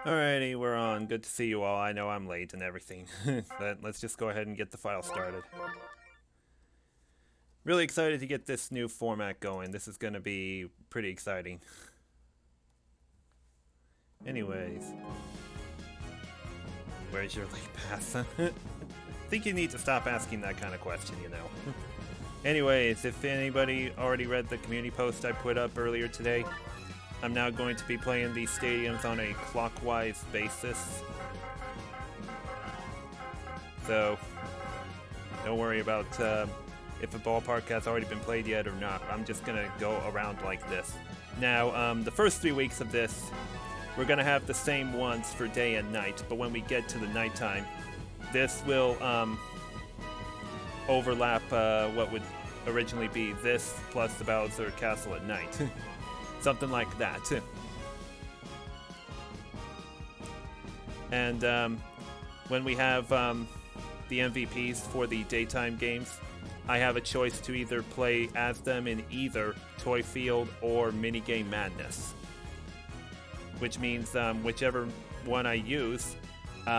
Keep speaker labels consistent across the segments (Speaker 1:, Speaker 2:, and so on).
Speaker 1: Alrighty, we're on. Good to see you all. I know I'm late and everything, but let's just go ahead and get the file started. Really excited to get this new format going. This is going to be pretty exciting. Anyways, where's your late pass? I think you need to stop asking that kind of question, you know. Anyways, if anybody already read the community post I put up earlier today, I'm now going to be playing these stadiums on a clockwise basis. So, don't worry about if a ballpark has already been played yet or not. I'm just going to go around like this. Now, the first 3 weeks of this, we're going to have the same ones for day and night, but when we get to the nighttime, this will overlap what would originally be this plus the Bowser Castle at night. Something like that. And when we have the MVPs for the daytime games, I have a choice to either play as them in either Toy Field or Minigame Madness. Which means whichever one I use... wait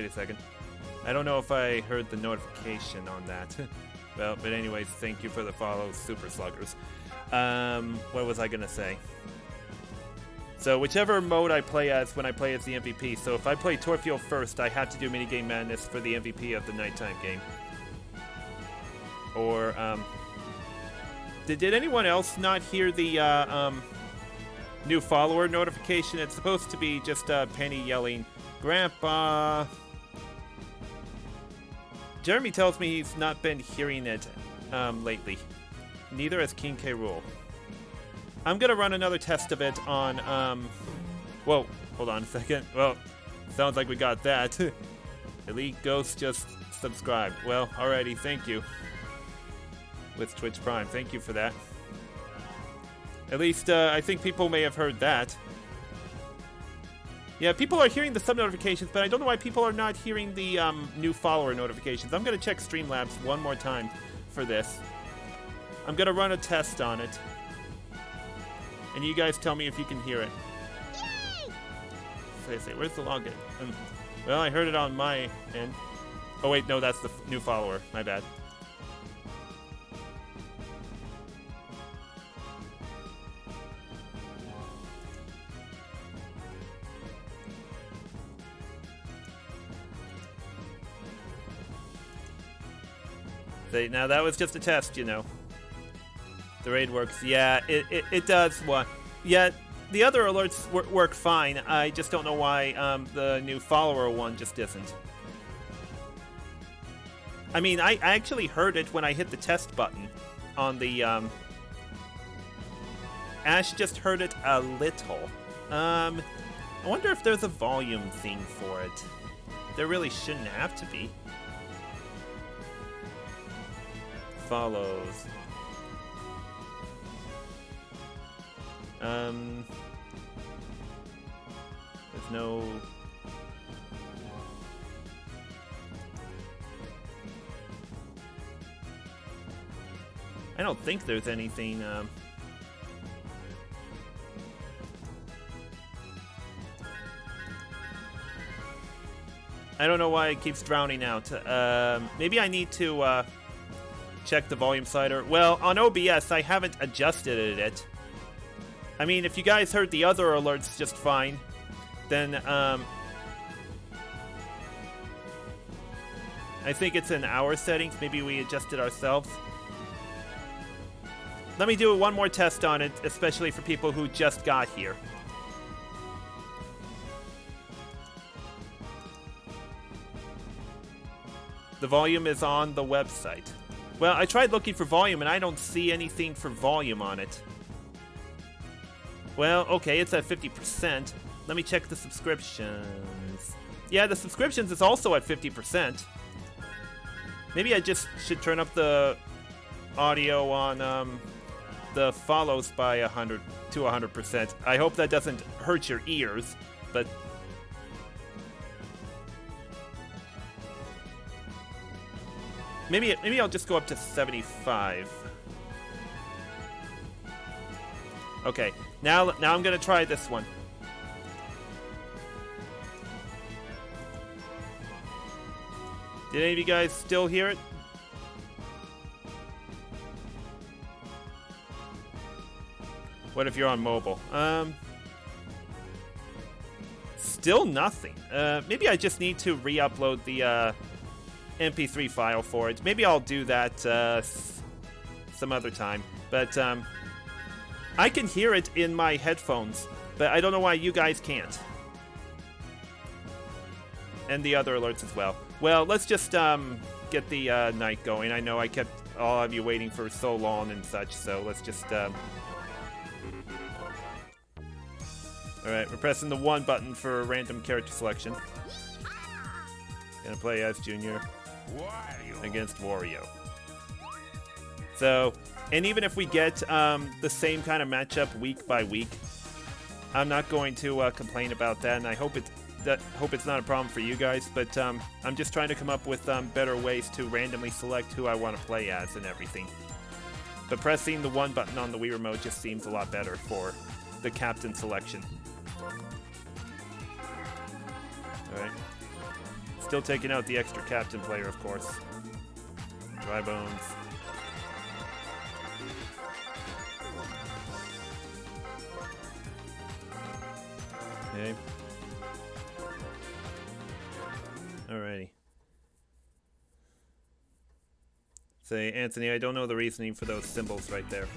Speaker 1: a second. I don't know if I heard the notification on that. Well, but anyways, thank you for the follow, Super Sluggers. What was I going to say? So whichever mode I play as when I play as the MVP. So if I play Toy Field first, I have to do Minigame Madness for the MVP of the nighttime game. Or, Did anyone else not hear the new follower notification? It's supposed to be just Penny yelling, "Grandpa!" Jeremy tells me he's not been hearing it lately. Neither has King K. Rool. I'm going to run another test of it on... Whoa, hold on a second. Well, sounds like we got that. Elite Ghost just subscribed. Well, alrighty, thank you. With Twitch Prime, thank you for that. At least, I think people may have heard that. Yeah, people are hearing the sub notifications, but I don't know why people are not hearing the new follower notifications. I'm going to check Streamlabs one more time for this. I'm going to run a test on it. And you guys tell me if you can hear it. Yay! Say, where's the login? Well, I heard it on my end. Oh wait, no, that's the new follower. My bad. Now that was just a test, you know. The raid works. Yeah, it does. What? Yeah, the other alerts work fine. I just don't know why the new follower one just isn't. I mean, I actually heard it when I hit the test button on the... Ash just heard it a little. I wonder if there's a volume thing for it. There really shouldn't have to be. Follows. There's no... I don't think there's anything, I don't know why it keeps drowning out. Maybe I need to, check the volume slider. Well, on OBS, I haven't adjusted it. I mean, if you guys heard the other alerts just fine, then, I think it's in our settings. Maybe we adjust it ourselves. Let me do one more test on it, especially for people who just got here. The volume is on the website. Well, I tried looking for volume, and I don't see anything for volume on it. Well, okay, it's at 50%. Let me check the subscriptions. Yeah, the subscriptions is also at 50%. Maybe I just should turn up the audio on the follows by 100 to 100%. I hope that doesn't hurt your ears, but... Maybe I'll just go up to 75. Okay, Now I'm gonna try this one. Did any of you guys still hear it? What if you're on mobile? Still nothing. Maybe I just need to re-upload the MP3 file for it. Maybe I'll do that some other time. But I can hear it in my headphones, but I don't know why you guys can't. And the other alerts as well. Well, let's just get the night going. I know I kept all of you waiting for so long and such, so let's just... Alright, we're pressing the 1 button for random character selection. Gonna play as Junior against Wario. So, and even if we get the same kind of matchup week by week, I'm not going to complain about that, and I hope it's not a problem for you guys, but I'm just trying to come up with better ways to randomly select who I want to play as and everything. But pressing the 1 button on the Wii Remote just seems a lot better for the captain selection. Alright. Still taking out the extra captain player, of course. Dry bones. Okay. Alrighty. Say, Anthony, I don't know the reasoning for those symbols right there.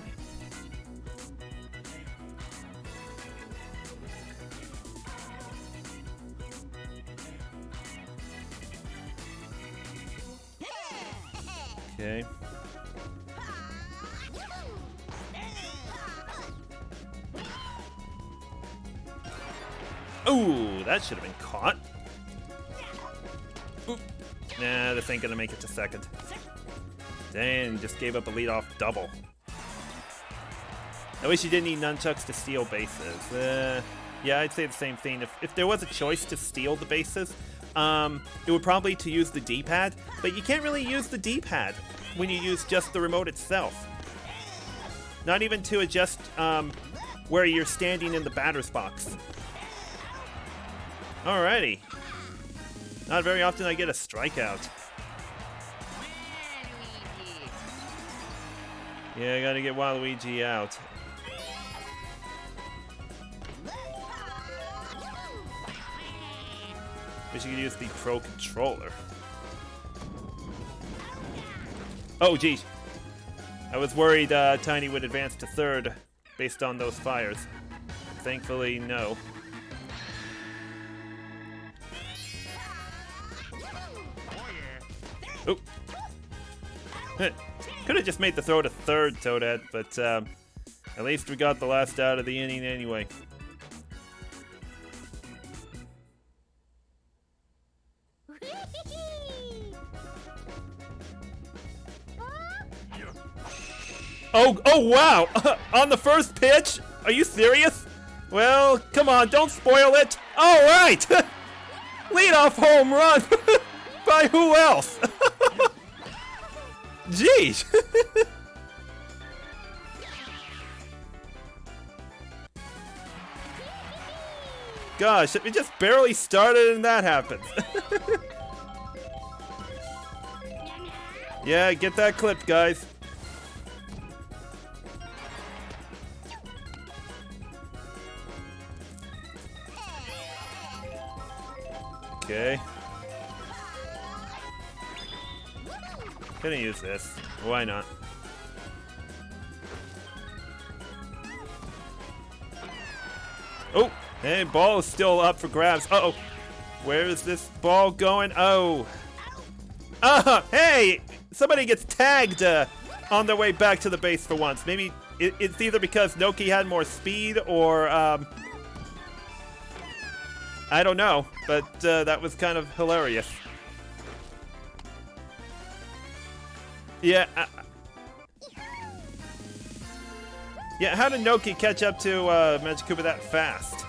Speaker 1: Okay. Ooh, that should have been caught. Ooh. Nah, this ain't gonna make it to second. Dang, just gave up a leadoff double. I wish you didn't need nunchucks to steal bases. Yeah, I'd say the same thing. If there was a choice to steal the bases, it would probably to use the D-pad, but you can't really use the D-pad when you use just the remote itself. Not even to adjust where you're standing in the batter's box. Alrighty. Not very often I get a strikeout. Yeah, I gotta get Waluigi out. Wish you could use the Pro Controller. Oh, geez. I was worried Tiny would advance to third based on those fires. Thankfully, no. Oop. Could have just made the throw to third, Toadette, but at least we got the last out of the inning anyway. Oh wow! On the first pitch? Are you serious? Well, come on, don't spoil it. All right! Leadoff home run! By who else? Jeez! Gosh, it just barely started and that happened. Yeah, get that clipped, guys. Okay. Gonna use this. Why not? Oh! Hey, ball is still up for grabs. Uh-oh. Where is this ball going? Oh. Hey! Somebody gets tagged on their way back to the base for once. Maybe it's either because Noki had more speed or, I don't know, but that was kind of hilarious. Yeah. Yeah, how did Noki catch up to Magikuba that fast?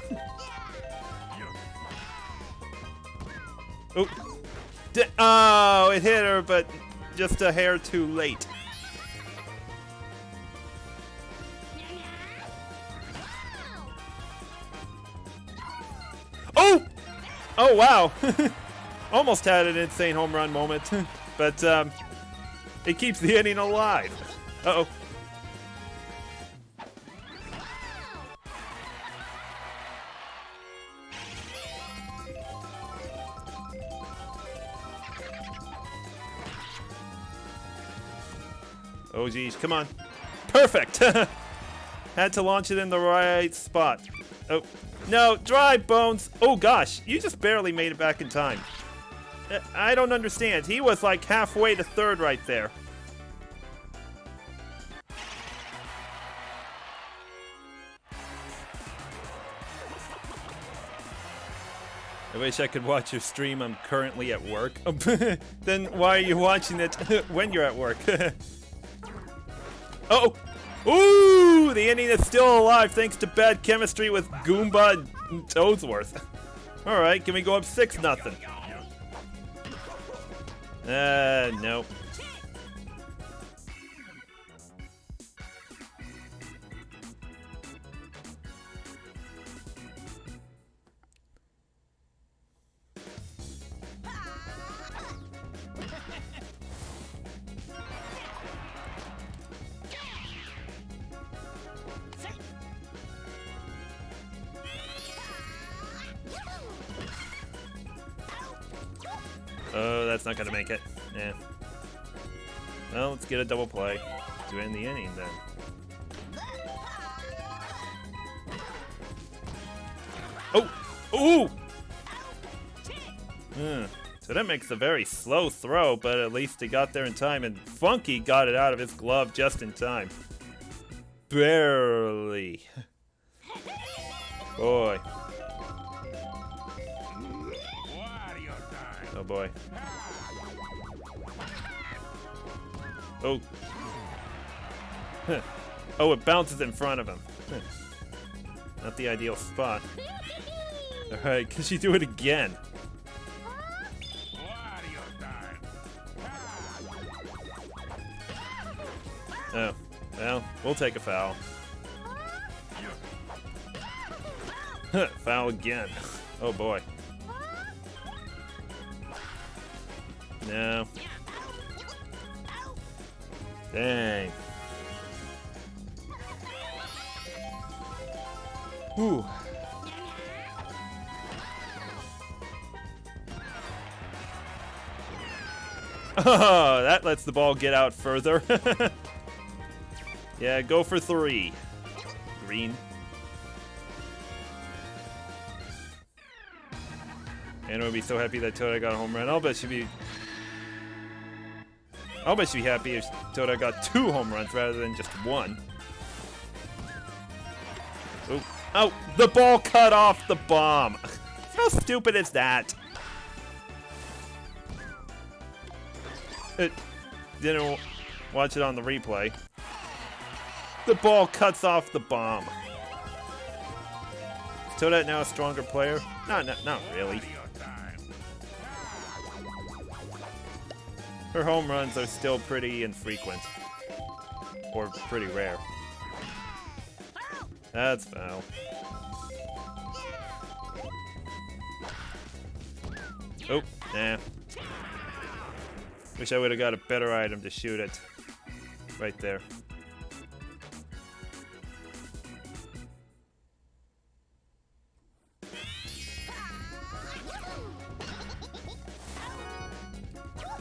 Speaker 1: Oop. Oh, it hit her, but just a hair too late. Oh, wow. Almost had an insane home run moment. But it keeps the inning alive. Uh-oh. Oh, geez. Come on. Perfect. Had to launch it in the right spot. Oh, no. Drive, Bones. Oh, gosh. You just barely made it back in time. I don't understand. He was like halfway to third right there. I wish I could watch your stream. I'm currently at work. Then why are you watching it when you're at work? Oh! Ooh! The inning is still alive thanks to bad chemistry with Goomba and Toadsworth. Alright, can we go up 6-0? No. Oh, that's not gonna make it. Yeah. Well, let's get a double play to end the inning then. Oh! Ooh! So that makes a very slow throw, but at least he got there in time, and Funky got it out of his glove just in time. Barely. Boy. Oh boy. Oh. Huh. Oh, it bounces in front of him. Huh. Not the ideal spot. Alright, can she do it again? Oh, well, we'll take a foul. Foul again. Oh boy. No. Dang. Whew. Oh, that lets the ball get out further. Yeah, go for 3. Green. Anna would be so happy that Toda got a home run. I'll bet she'd be happy if Toda got 2 home runs rather than just 1. Oh, oh, the ball cut off the bomb. How stupid is that? It didn't watch it on the replay. The ball cuts off the bomb. Is Toadette now a stronger player? Not really. Her home runs are still pretty infrequent. Or pretty rare. That's foul. Oh, nah. Wish I would have got a better item to shoot it. Right there.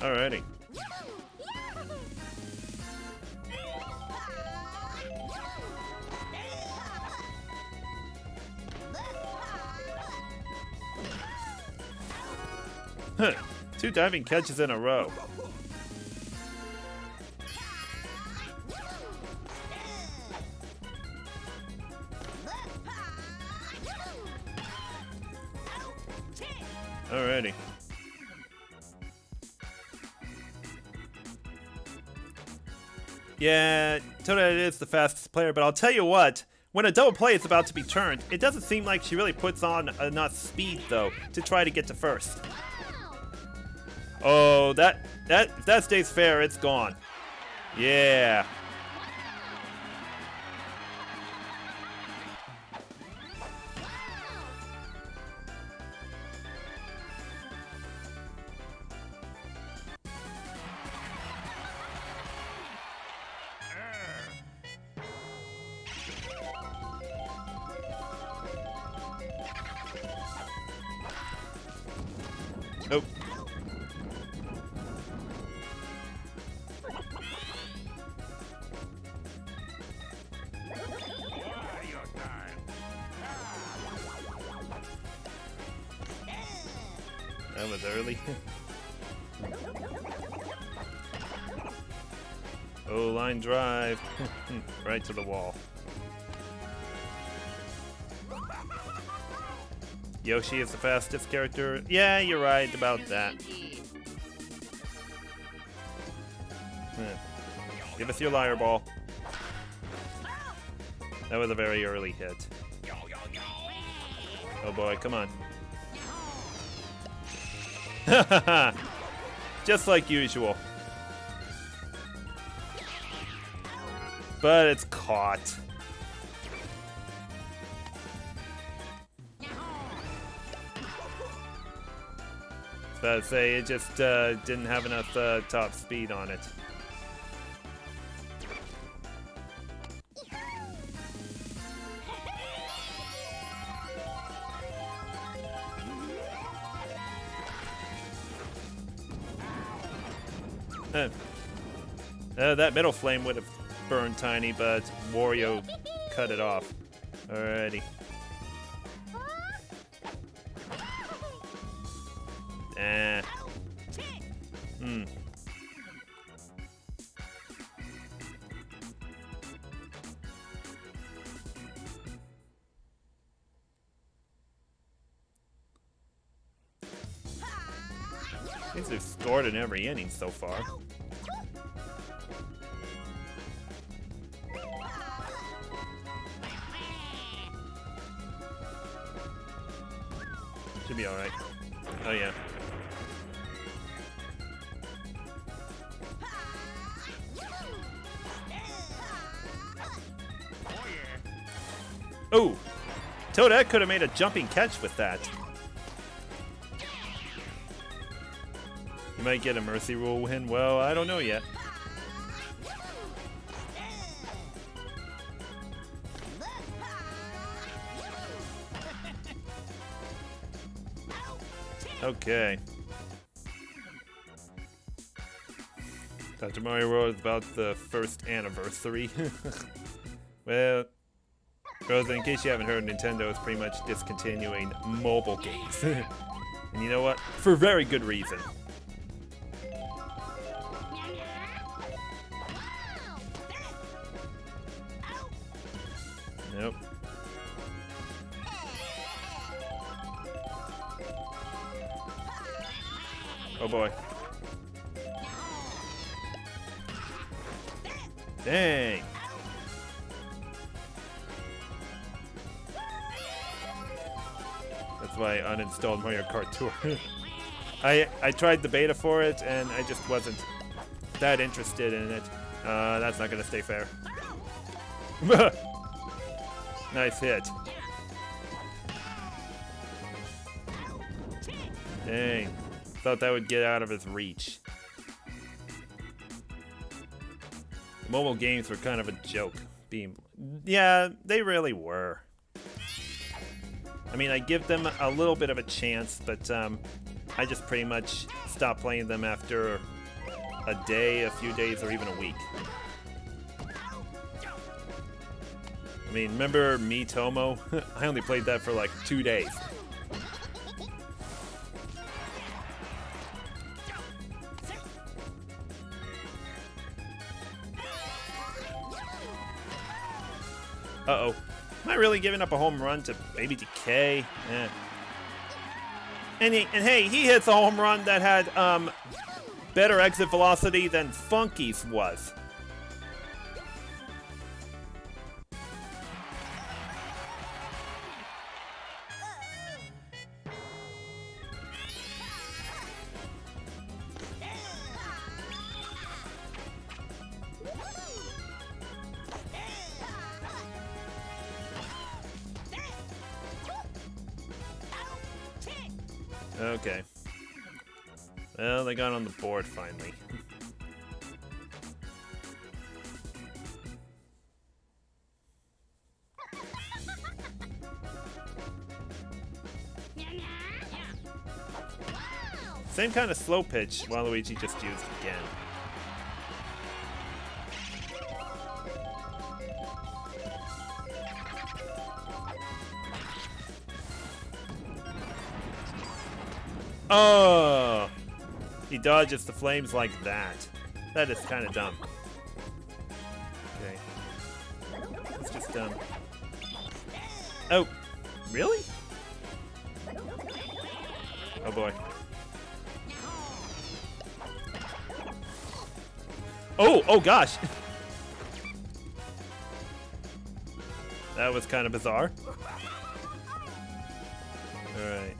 Speaker 1: Alrighty. Huh. 2 diving catches in a row. Alrighty. Yeah, Toadette is the fastest player, but I'll tell you what, when a double play is about to be turned, it doesn't seem like she really puts on enough speed, though, to try to get to first. Oh, if that stays fair, it's gone. Yeah. Oh. That was early. Oh, line drive. Right to the wall. Yoshi is the fastest character. Yeah, you're right about that. Give us your liar ball. That was a very early hit. Oh boy, come on. Just like usual. But it's caught. So I'd say it just didn't have enough top speed on it. That middle flame would have burned Tiny, but Wario cut it off. Alrighty. These have scored in every inning so far. Should be alright. Oh yeah. Oh! Toadette could have made a jumping catch with that. You might get a Mercy Rule win. Well, I don't know yet. Okay. Dr. Mario World is about the first anniversary. Well, Rosa, in case you haven't heard, Nintendo is pretty much discontinuing mobile games. And you know what? For very good reason. Nope. Oh boy. Dang. That's why I uninstalled Mario Kart Tour. I tried the beta for it and I just wasn't that interested in it. That's not gonna stay fair. Nice hit. Dang. Thought that would get out of his reach. Mobile games were kind of a joke. Yeah, they really were. I mean, I give them a little bit of a chance, but I just pretty much stopped playing them after a day, a few days, or even a week. I mean, remember Miitomo? I only played that for like 2 days. Uh-oh. Am I really giving up a home run to Baby Decay? Yeah. And hey, he hits a home run that had better exit velocity than Funky's was. Okay. Well, they got on the board finally. Same kind of slow pitch Waluigi just used again. Oh! He dodges the flames like that. That is kind of dumb. Okay. It's just dumb. Oh! Really? Oh boy. Oh! Oh gosh! That was kind of bizarre. Alright.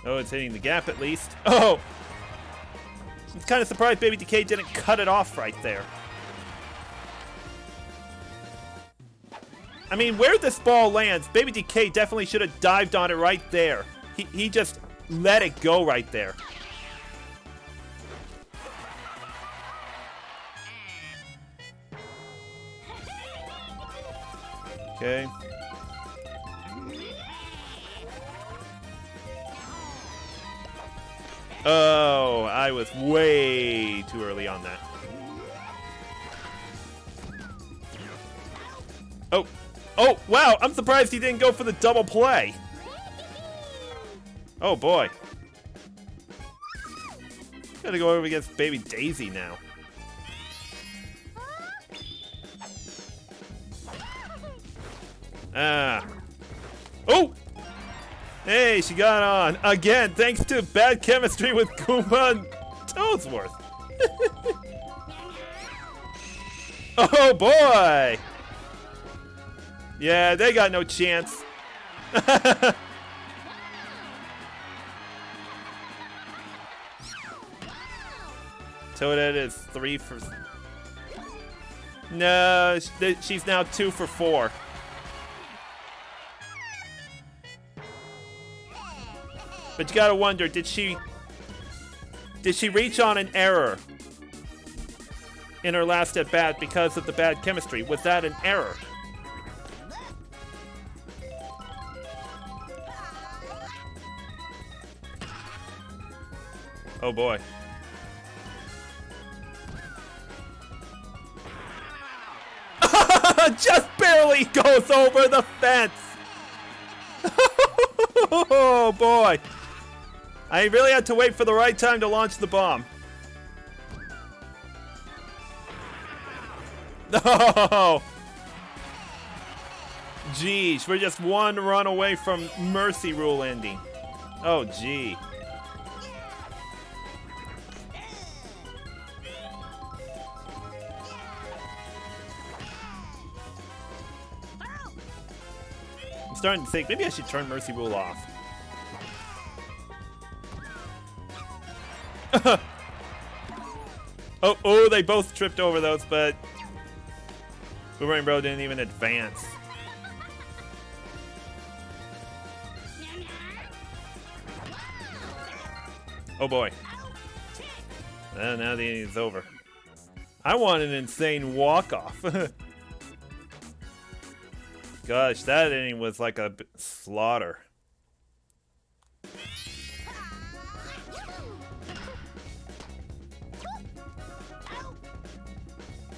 Speaker 1: Oh, it's hitting the gap at least. Oh! I'm kind of surprised Baby Decay didn't cut it off right there. I mean, where this ball lands, Baby Decay definitely should have dived on it right there. He just let it go right there. Okay. Oh, I was way too early on that. Oh. Oh, wow, I'm surprised he didn't go for the double play. Oh, boy. Gotta go over against Baby Daisy now. Ah. Oh! Hey, she got on. Again, thanks to bad chemistry with Goomba and Toadsworth. Oh, boy! Yeah, they got no chance. Toadette is 3 for... No, she's now 2 for 4. But you gotta wonder, did she reach on an error in her last at bat because of the bad chemistry? Was that an error? Oh boy. Just barely goes over the fence. Oh boy. I really had to wait for the right time to launch the bomb. No. Geez, we're just one run away from Mercy Rule ending. Oh, gee. I'm starting to think maybe I should turn Mercy Rule off. Oh, they both tripped over those, but Boomerang Bro didn't even advance. Oh boy. Well, now the inning's over. I want an insane walk-off. Gosh, that inning was like a slaughter.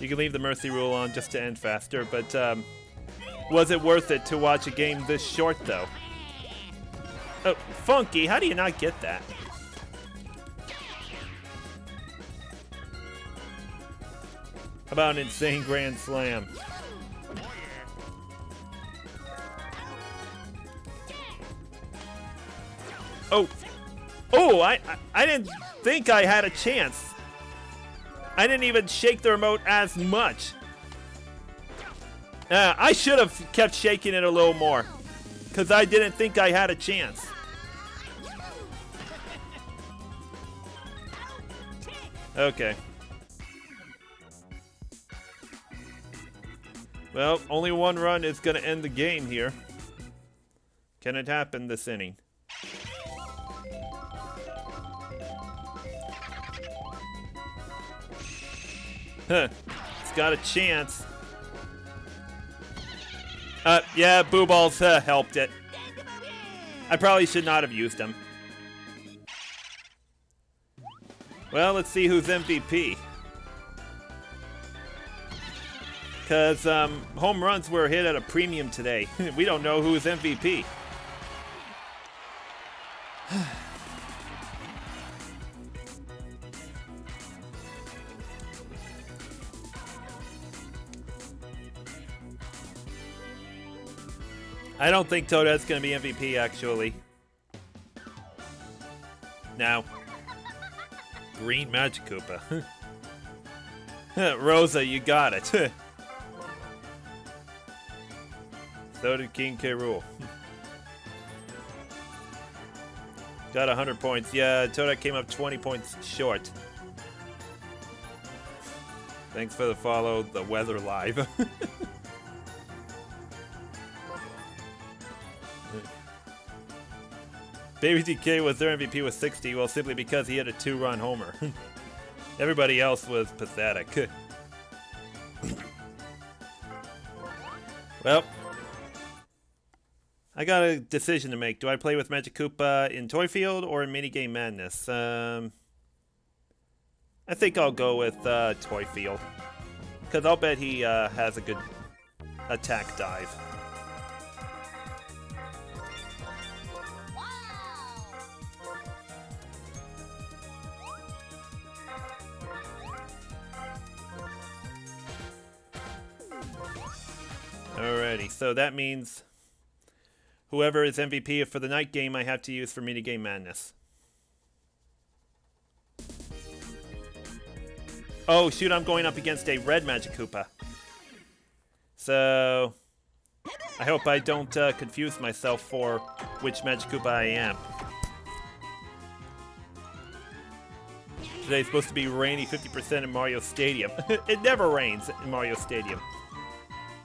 Speaker 1: You can leave the Mercy Rule on just to end faster, but was it worth it to watch a game this short, though? Oh, Funky, how do you not get that? How about an insane Grand Slam? Oh, I didn't think I had a chance. I didn't even shake the remote as much. I should have kept shaking it a little more, because I didn't think I had a chance. Okay. Well, only one run is going to end the game here. Can it happen this inning? Huh. It's got a chance. Yeah, Boo Balls helped it. I probably should not have used them. Well, let's see who's MVP. Because home runs were hit at a premium today. We don't know who's MVP. I don't think Toadette's going to be MVP, actually. Now, Green Magikoopa. Rosa, you got it. So did King K. Rool. Got 100 points. Yeah, Toadette came up 20 points short. Thanks for the follow, the weather live. Baby DK was their MVP with 60, well, simply because he had a 2-run homer. Everybody else was pathetic. Well, I got a decision to make. Do I play with Magikoopa in Toy Field or in Minigame Madness? I think I'll go with Toy Field. Because I'll bet he has a good attack dive. Alrighty, so that means whoever is MVP for the night game I have to use for Minigame Madness. Oh shoot, I'm going up against a red Magikoopa. So I hope I don't confuse myself for which Magikoopa I am. Today's supposed to be rainy 50% in Mario Stadium. It never rains in Mario Stadium.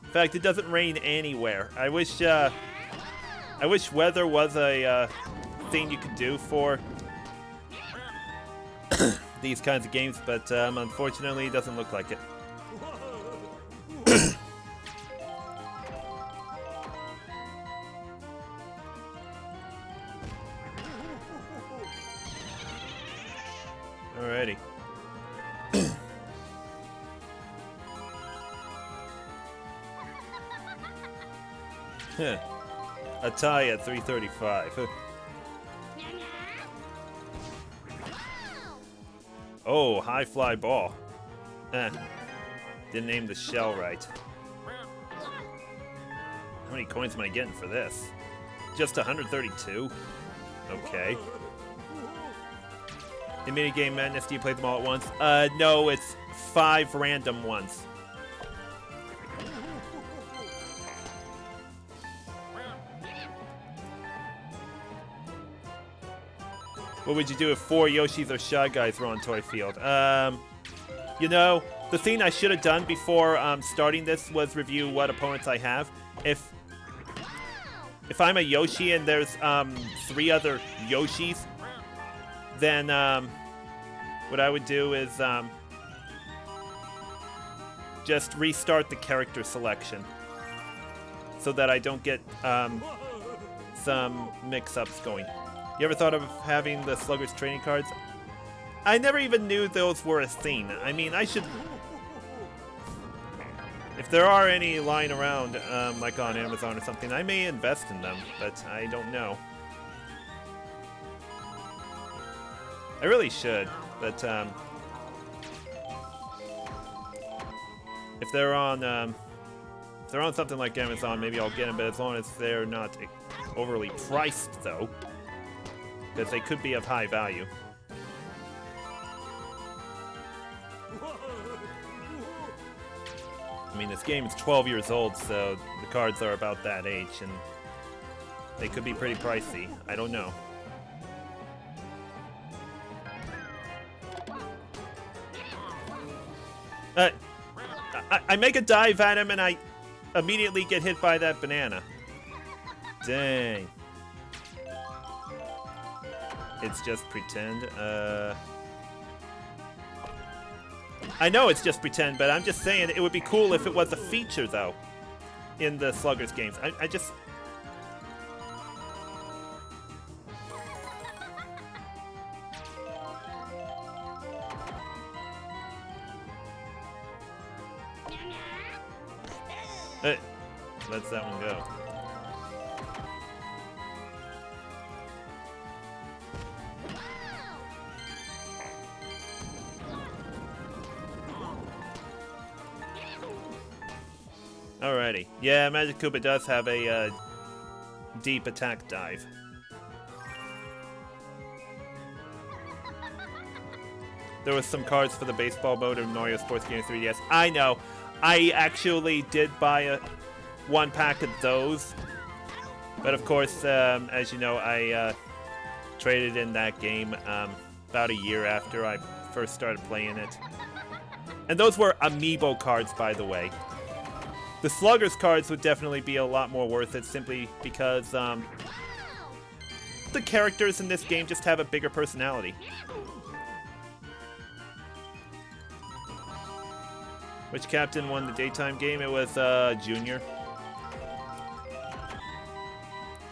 Speaker 1: In fact, it doesn't rain anywhere. I wish weather was a thing you could do for these kinds of games, but unfortunately, it doesn't look like it. Alrighty. A tie at 335. Oh, high fly ball. Didn't aim the shell right. How many coins am I getting for this? Just 132? Okay. In Minigame Madness, do you play them all at once? No, it's 5 random ones. What would you do if 4 Yoshis or Shy Guys were on Toy Field? You know, the thing I should have done before starting this was review what opponents I have. If I'm a Yoshi and there's 3 other Yoshis, then what I would do is just restart the character selection so that I don't get some mix-ups going. You ever thought of having the Sluggers training cards? I never even knew those were a thing. I mean, I should... If there are any lying around, like on Amazon or something, I may invest in them, but I don't know. I really should, but if they're on something like Amazon, maybe I'll get them, but as long as they're not overly priced, though. Because they could be of high value. I mean, this game is 12 years old, so the cards are about that age, and they could be pretty pricey. I don't know. I make a dive at him, and I immediately get hit by that banana. Dang. It's just pretend. I know it's just pretend, but I'm just saying it would be cool if it was a feature, though, in the Sluggers games. I just... lets that one go. Alrighty. Yeah, Magic Koopa does have a deep attack dive. There was some cards for the baseball mode of Mario Sports Game 3DS. I know. I actually did buy one pack of those. But of course, as you know, I traded in that game about a year after I first started playing it. And those were amiibo cards, by the way. The Sluggers cards would definitely be a lot more worth it simply because the characters in this game just have a bigger personality. Which captain won the daytime game? It was Junior.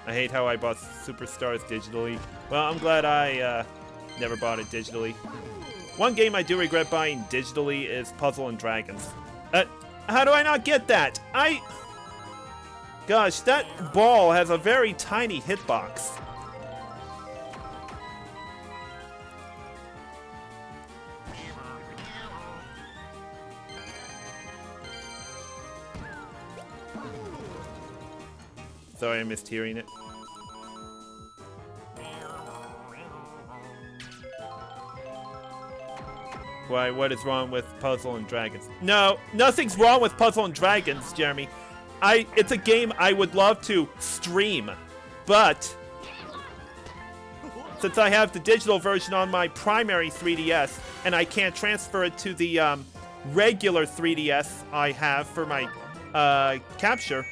Speaker 1: I hate how I bought Superstars digitally. Well, I'm glad I never bought it digitally. One game I do regret buying digitally is Puzzle and Dragons. How do I not get that? Gosh, that ball has a very tiny hitbox. Sorry, I missed hearing it. Why, what is wrong with Puzzle and Dragons? No, nothing's wrong with Puzzle and Dragons, Jeremy. It's a game I would love to stream, but since I have the digital version on my primary 3DS and I can't transfer it to the regular 3DS I have for my capture,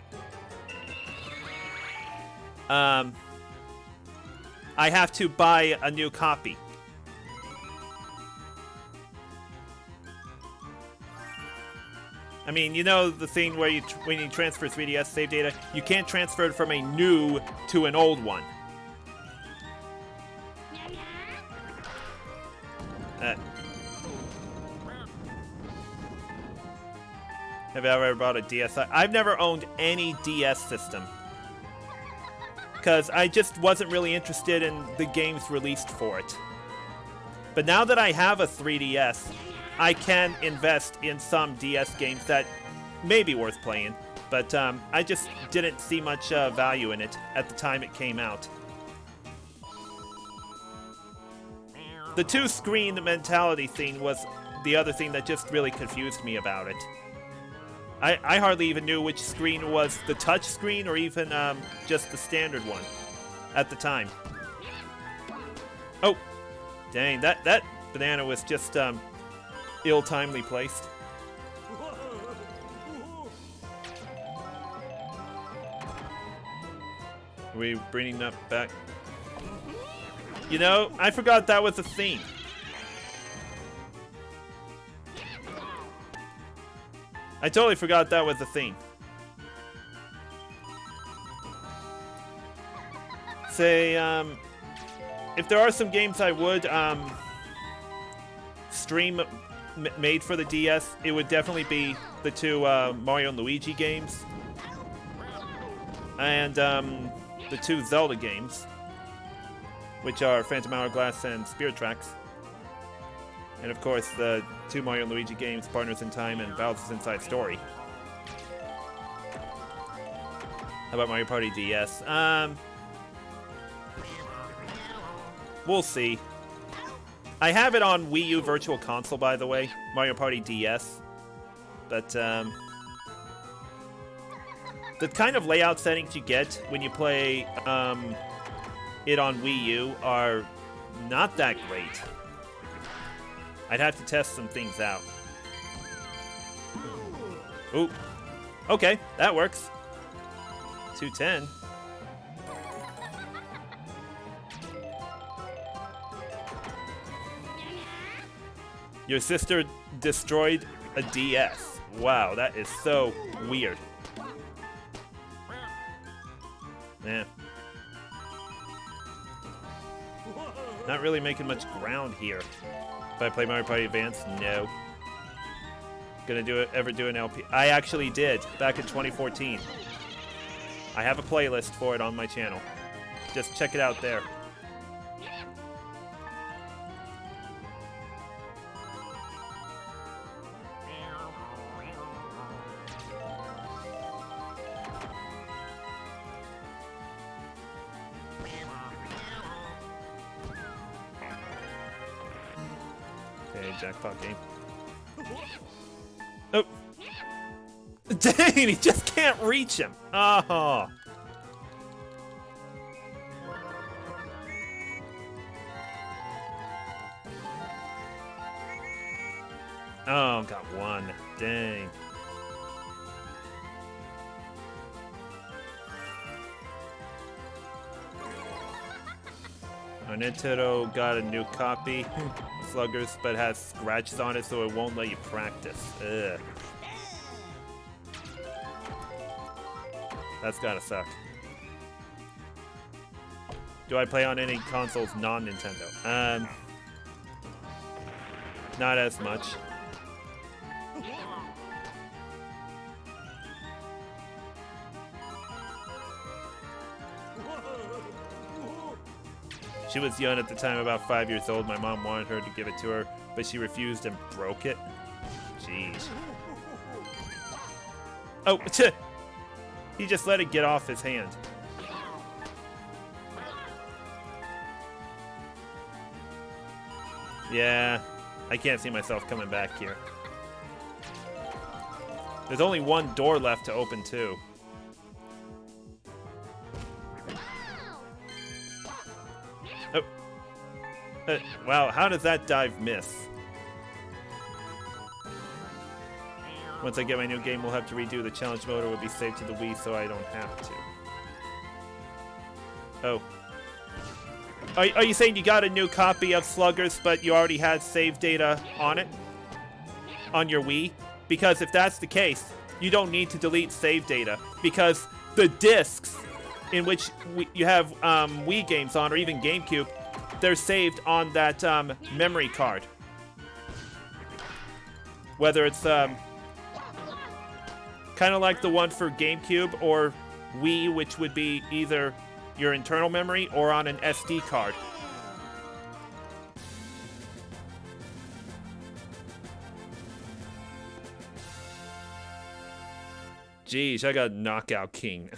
Speaker 1: I have to buy a new copy. I mean, you know the thing where when you transfer 3DS save data, you can't transfer it from a new to an old one. Have I ever bought a DS? I've never owned any DS system. Because I just wasn't really interested in the games released for it. But now that I have a 3DS, I can invest in some DS games that may be worth playing, but I just didn't see much value in it at the time it came out. The two-screen mentality thing was the other thing that just really confused me about it. I hardly even knew which screen was the touch screen or even just the standard one at the time. Oh, dang, that banana was just ill-timely placed. Are we bringing that back? You know, I forgot that was a theme. I totally forgot that was a theme. Say, if there are some games I would stream made for the DS, it would definitely be the two Mario and Luigi games. And the two Zelda games, which are Phantom Hourglass and Spirit Tracks. And of course, the two Mario and Luigi games, Partners in Time and Bowser's Inside Story. How about Mario Party DS? We'll see. I have it on Wii U Virtual Console, by the way, Mario Party DS. But the kind of layout settings you get when you play it on Wii U are not that great. I'd have to test some things out. Ooh. Okay, that works. 210. Your sister destroyed a DS. Wow, that is so weird. Yeah. Not really making much ground here. If I play Mario Party Advance, no. Gonna ever do an LP? I actually did, back in 2014. I have a playlist for it on my channel. Just check it out there. Okay, jackpot game. Oh! Dang, he just can't reach him! Oh! Oh, got one. Dang. Our Nintendo got a new copy, Sluggers, but has scratches on it, so it won't let you practice. Ugh. That's gotta suck. Do I play on any consoles non-Nintendo? Not as much. She was young at the time, about 5 years old. My mom wanted her to give it to her, but she refused and broke it. Jeez. Oh, he just let it get off his hand. Yeah, I can't see myself coming back here. There's only one door left to open, too. Wow, how does that dive miss? Once I get my new game, we'll have to redo the challenge mode, or will be saved to the Wii, so I don't have to. Oh. Are you saying you got a new copy of Sluggers, but you already had save data on it? On your Wii? Because if that's the case, you don't need to delete save data, because the discs in which you have Wii games on, or even GameCube, they're saved on that memory card. Whether it's kind of like the one for GameCube or Wii, which would be either your internal memory or on an SD card. Jeez, I got Knockout King.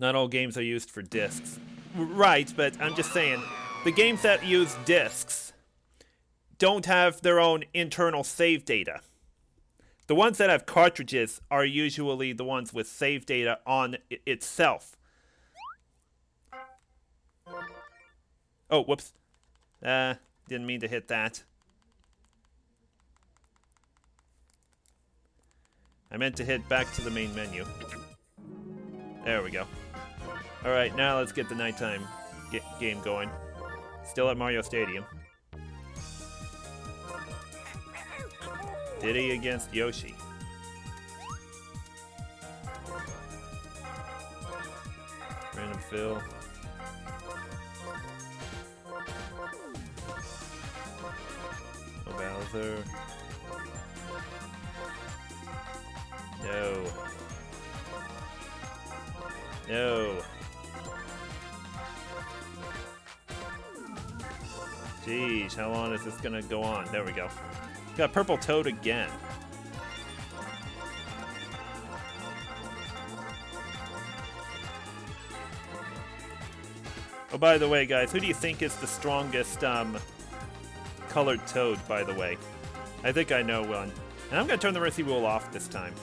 Speaker 1: Not all games are used for discs. Right, but I'm just saying, the games that use discs don't have their own internal save data. The ones that have cartridges are usually the ones with save data on itself. Oh, whoops. Didn't mean to hit that. I meant to hit back to the main menu. There we go. Alright, now let's get the nighttime game going. Still at Mario Stadium. Diddy against Yoshi. Random fill. No Bowser. No. No. Jeez, how long is this gonna go on? There we go. Got Purple Toad again. Oh, by the way, guys, who do you think is the strongest colored Toad, by the way? I think I know one. And I'm gonna turn the Mercy Rule off this time.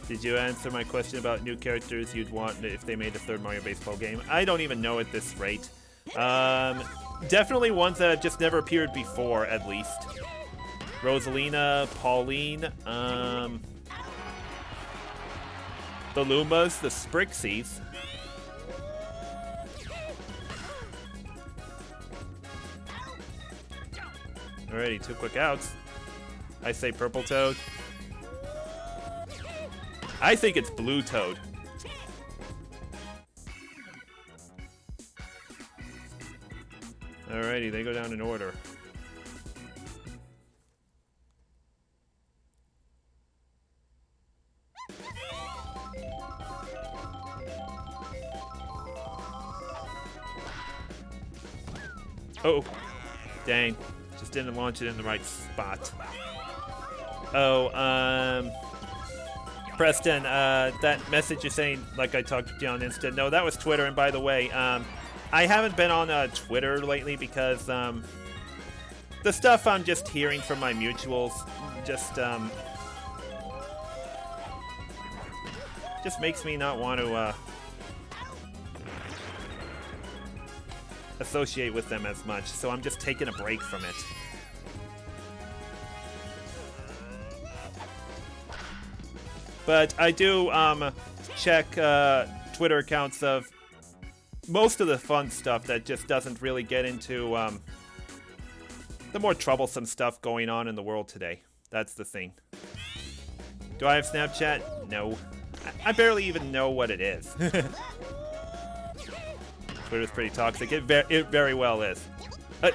Speaker 1: Did you answer my question about new characters you'd want if they made a third Mario Baseball game? I don't even know at this rate. Definitely ones that have just never appeared before, at least. Rosalina, Pauline, the Lumas, the Sprixies. Alrighty, 2 quick outs. I say Purple Toad. I think it's Blue Toad. Alrighty, they go down in order. Oh, dang. Just didn't launch it in the right spot. Oh, Preston, that message you're saying, like I talked to you on Insta, no, that was Twitter, and by the way, I haven't been on Twitter lately because, the stuff I'm just hearing from my mutuals just makes me not want to, associate with them as much, so I'm just taking a break from it. But I do check Twitter accounts of most of the fun stuff that just doesn't really get into the more troublesome stuff going on in the world today. That's the thing. Do I have Snapchat? No. I barely even know what it is. Twitter's pretty toxic. It very well is.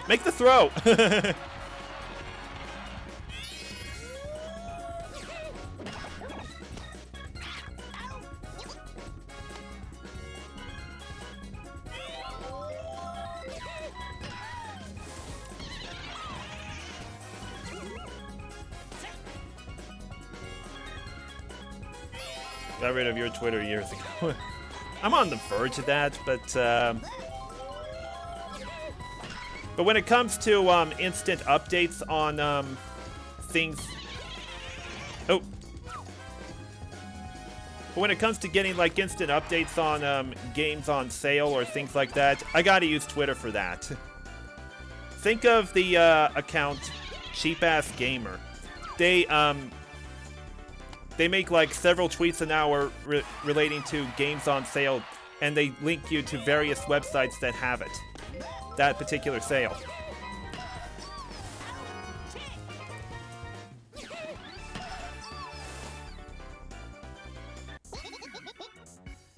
Speaker 1: Make the throw! Got rid of your Twitter years ago. I'm on the verge of that, but when it comes to instant updates on things, but when it comes to getting like instant updates on games on sale or things like that, I gotta use Twitter for that. Think of the account Cheap Ass Gamer. They make like several tweets an hour relating to games on sale, and they link you to various websites that have it. That particular sale.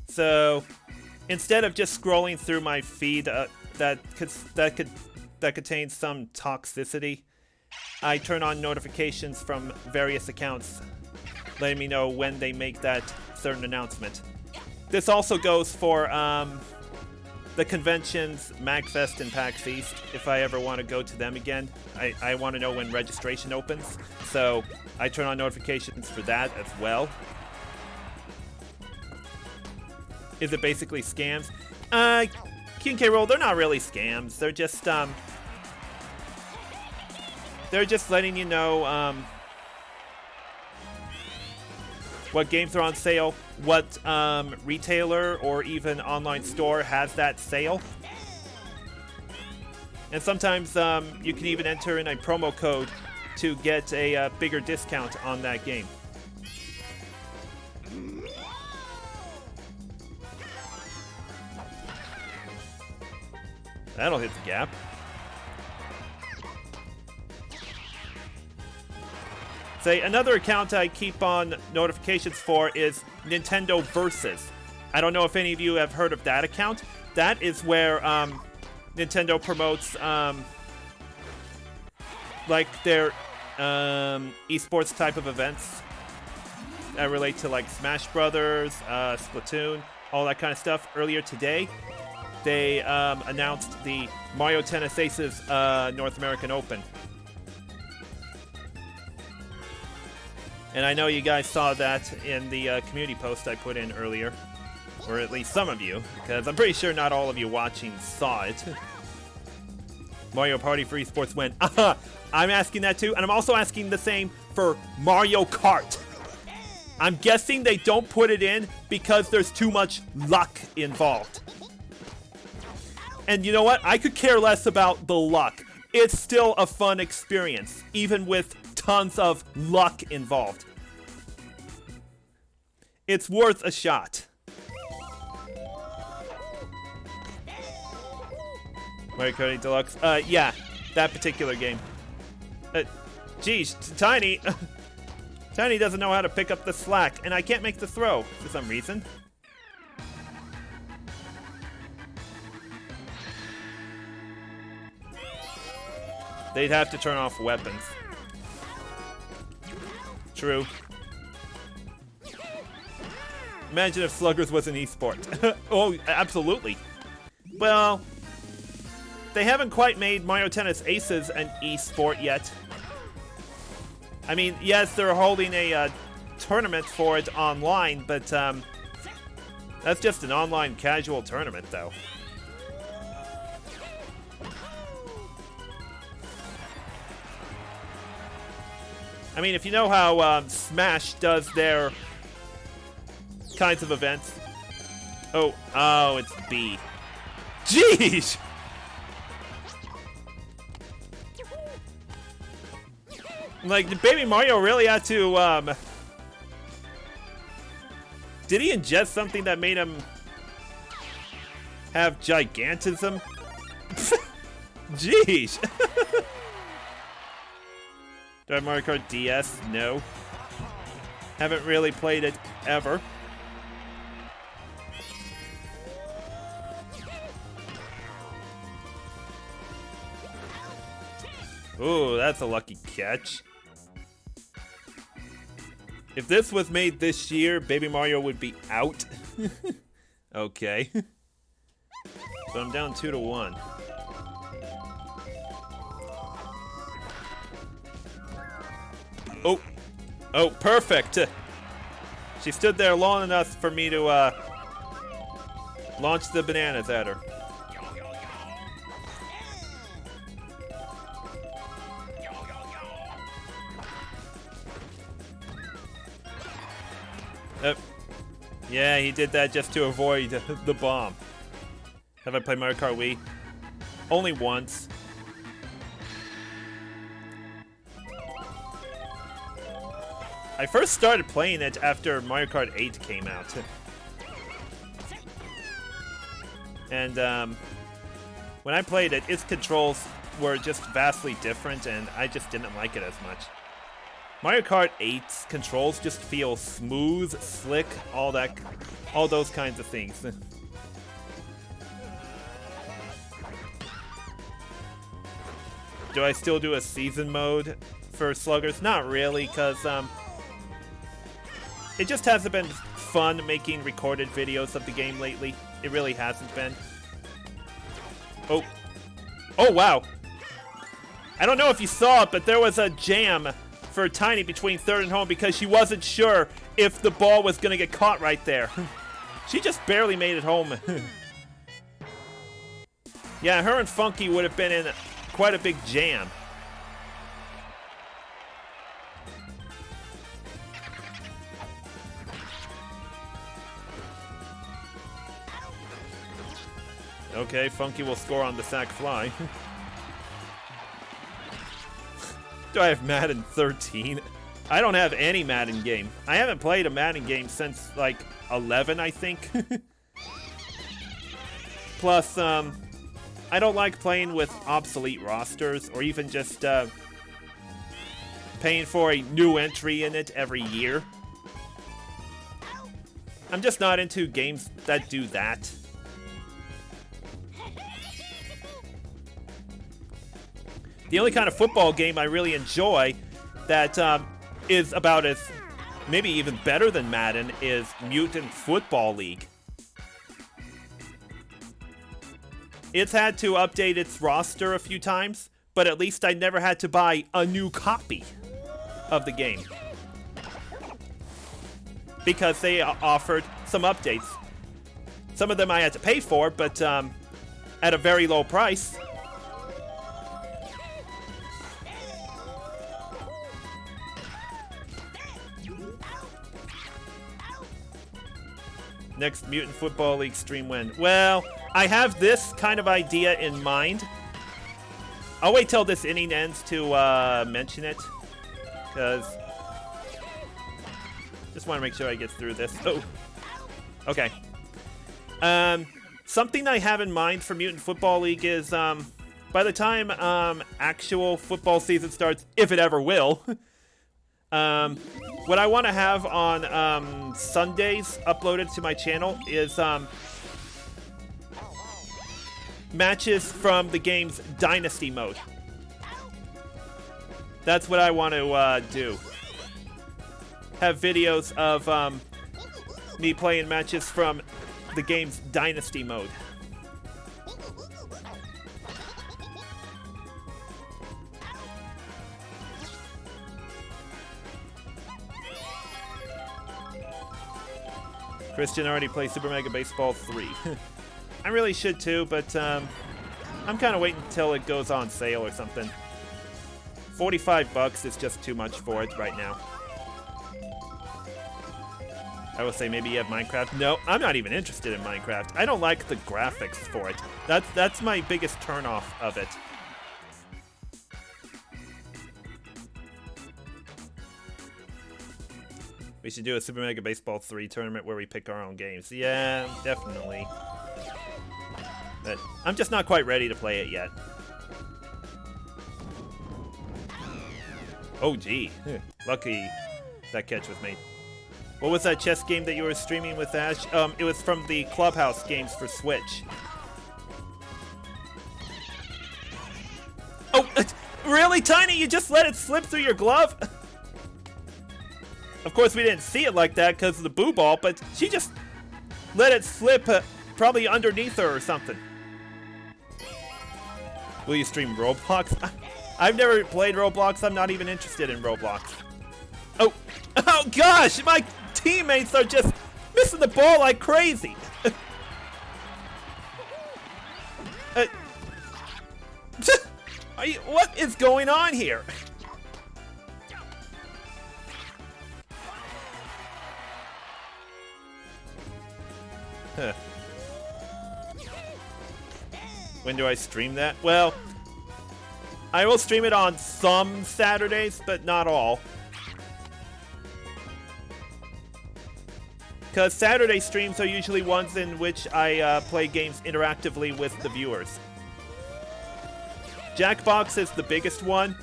Speaker 1: So instead of just scrolling through my feed that contains some toxicity, I turn on notifications from various accounts letting me know when they make that certain announcement. This also goes for the conventions, MagFest and PAX East. If I ever want to go to them again, I want to know when registration opens, so I turn on notifications for that as well. Is it basically scams? King K. Rool, they're not really scams. They're just letting you know what games are on sale, what retailer or even online store has that sale. And sometimes you can even enter in a promo code to get a bigger discount on that game. That'll hit the gap. Say, another account I keep on notifications for is Nintendo Versus. I don't know if any of you have heard of that account. That is where Nintendo promotes like their esports type of events that relate to like Smash Brothers, Splatoon, all that kind of stuff. Earlier today, they announced the Mario Tennis Aces North American Open. And I know you guys saw that in the community post I put in earlier. Or at least some of you, because I'm pretty sure not all of you watching saw it. Mario Party for Esports win. I'm asking that too, and I'm also asking the same for Mario Kart. I'm guessing they don't put it in because there's too much luck involved. And you know what? I could care less about the luck. It's still a fun experience, even with tons of luck involved. It's worth a shot. Mario Kart 8 Deluxe. Yeah, that particular game. Geez, Tiny. Tiny doesn't know how to pick up the slack, and I can't make the throw for some reason. They'd have to turn off weapons. True. Imagine if Sluggers was an esport. Oh, absolutely. Well, they haven't quite made Mario Tennis Aces an esport yet. I mean, yes, they're holding a tournament for it online, but that's just an online casual tournament, though. I mean, if you know how Smash does their kinds of events. Oh, it's B. Jeez! Like, did Baby Mario really have to, did he ingest something that made him have gigantism? Jeez! Do I have Mario Kart DS? No. Haven't really played it ever. Ooh, that's a lucky catch. If this was made this year, Baby Mario would be out. Okay. So I'm down 2-1. Oh. Oh, perfect. She stood there long enough for me to launch the bananas at her. Yeah, he did that just to avoid the bomb. Have I played Mario Kart Wii? Only once. I first started playing it after Mario Kart 8 came out. And when I played it, its controls were just vastly different, and I just didn't like it as much. Mario Kart 8's controls just feel smooth, slick, all those kinds of things. Do I still do a season mode for Sluggers? Not really, because it just hasn't been fun making recorded videos of the game lately. It really hasn't been. Oh. Oh, wow. I don't know if you saw it, but there was a jam for Tiny between third and home because she wasn't sure if the ball was going to get caught right there. She just barely made it home. Yeah, her and Funky would have been in quite a big jam. Okay, Funky will score on the sack fly. Do I have Madden 13? I don't have any Madden game. I haven't played a Madden game since, like, 11, I think. Plus, I don't like playing with obsolete rosters, or even just, paying for a new entry in it every year. I'm just not into games that do that. The only kind of football game I really enjoy that is about as maybe even better than Madden is Mutant Football League. It's had to update its roster a few times, but at least I never had to buy a new copy of the game. Because they offered some updates. Some of them I had to pay for, but at a very low price. Next Mutant Football League stream when? Well, I have this kind of idea in mind. I'll wait till this inning ends to mention it, because just want to make sure I get through this. Oh, okay. Something I have in mind for Mutant Football League is by the time actual football season starts, if it ever will. What I want to have on Sundays uploaded to my channel is matches from the game's Dynasty mode. That's what I want to do. Have videos of me playing matches from the game's Dynasty mode. Christian already plays Super Mega Baseball 3. I really should too, but I'm kind of waiting until it goes on sale or something. $45 is just too much for it right now. I will say maybe you have Minecraft. No, I'm not even interested in Minecraft. I don't like the graphics for it. That's my biggest turnoff of it. We should do a Super Mega Baseball 3 tournament where we pick our own games. Yeah, definitely. But I'm just not quite ready to play it yet. Oh, gee. Lucky that catch was made. What was that chess game that you were streaming with, Ash? It was from the Clubhouse games for Switch. Oh, really, Tiny? You just let it slip through your glove? Of course, we didn't see it like that because of the boo ball, but she just let it slip probably underneath her or something. Will you stream Roblox? I've never played Roblox. I'm not even interested in Roblox. Oh gosh, my teammates are just missing the ball like crazy. What is going on here? Huh. When do I stream that? Well, I will stream it on some Saturdays, but not all. Because Saturday streams are usually ones in which I play games interactively with the viewers. Jackbox is the biggest one.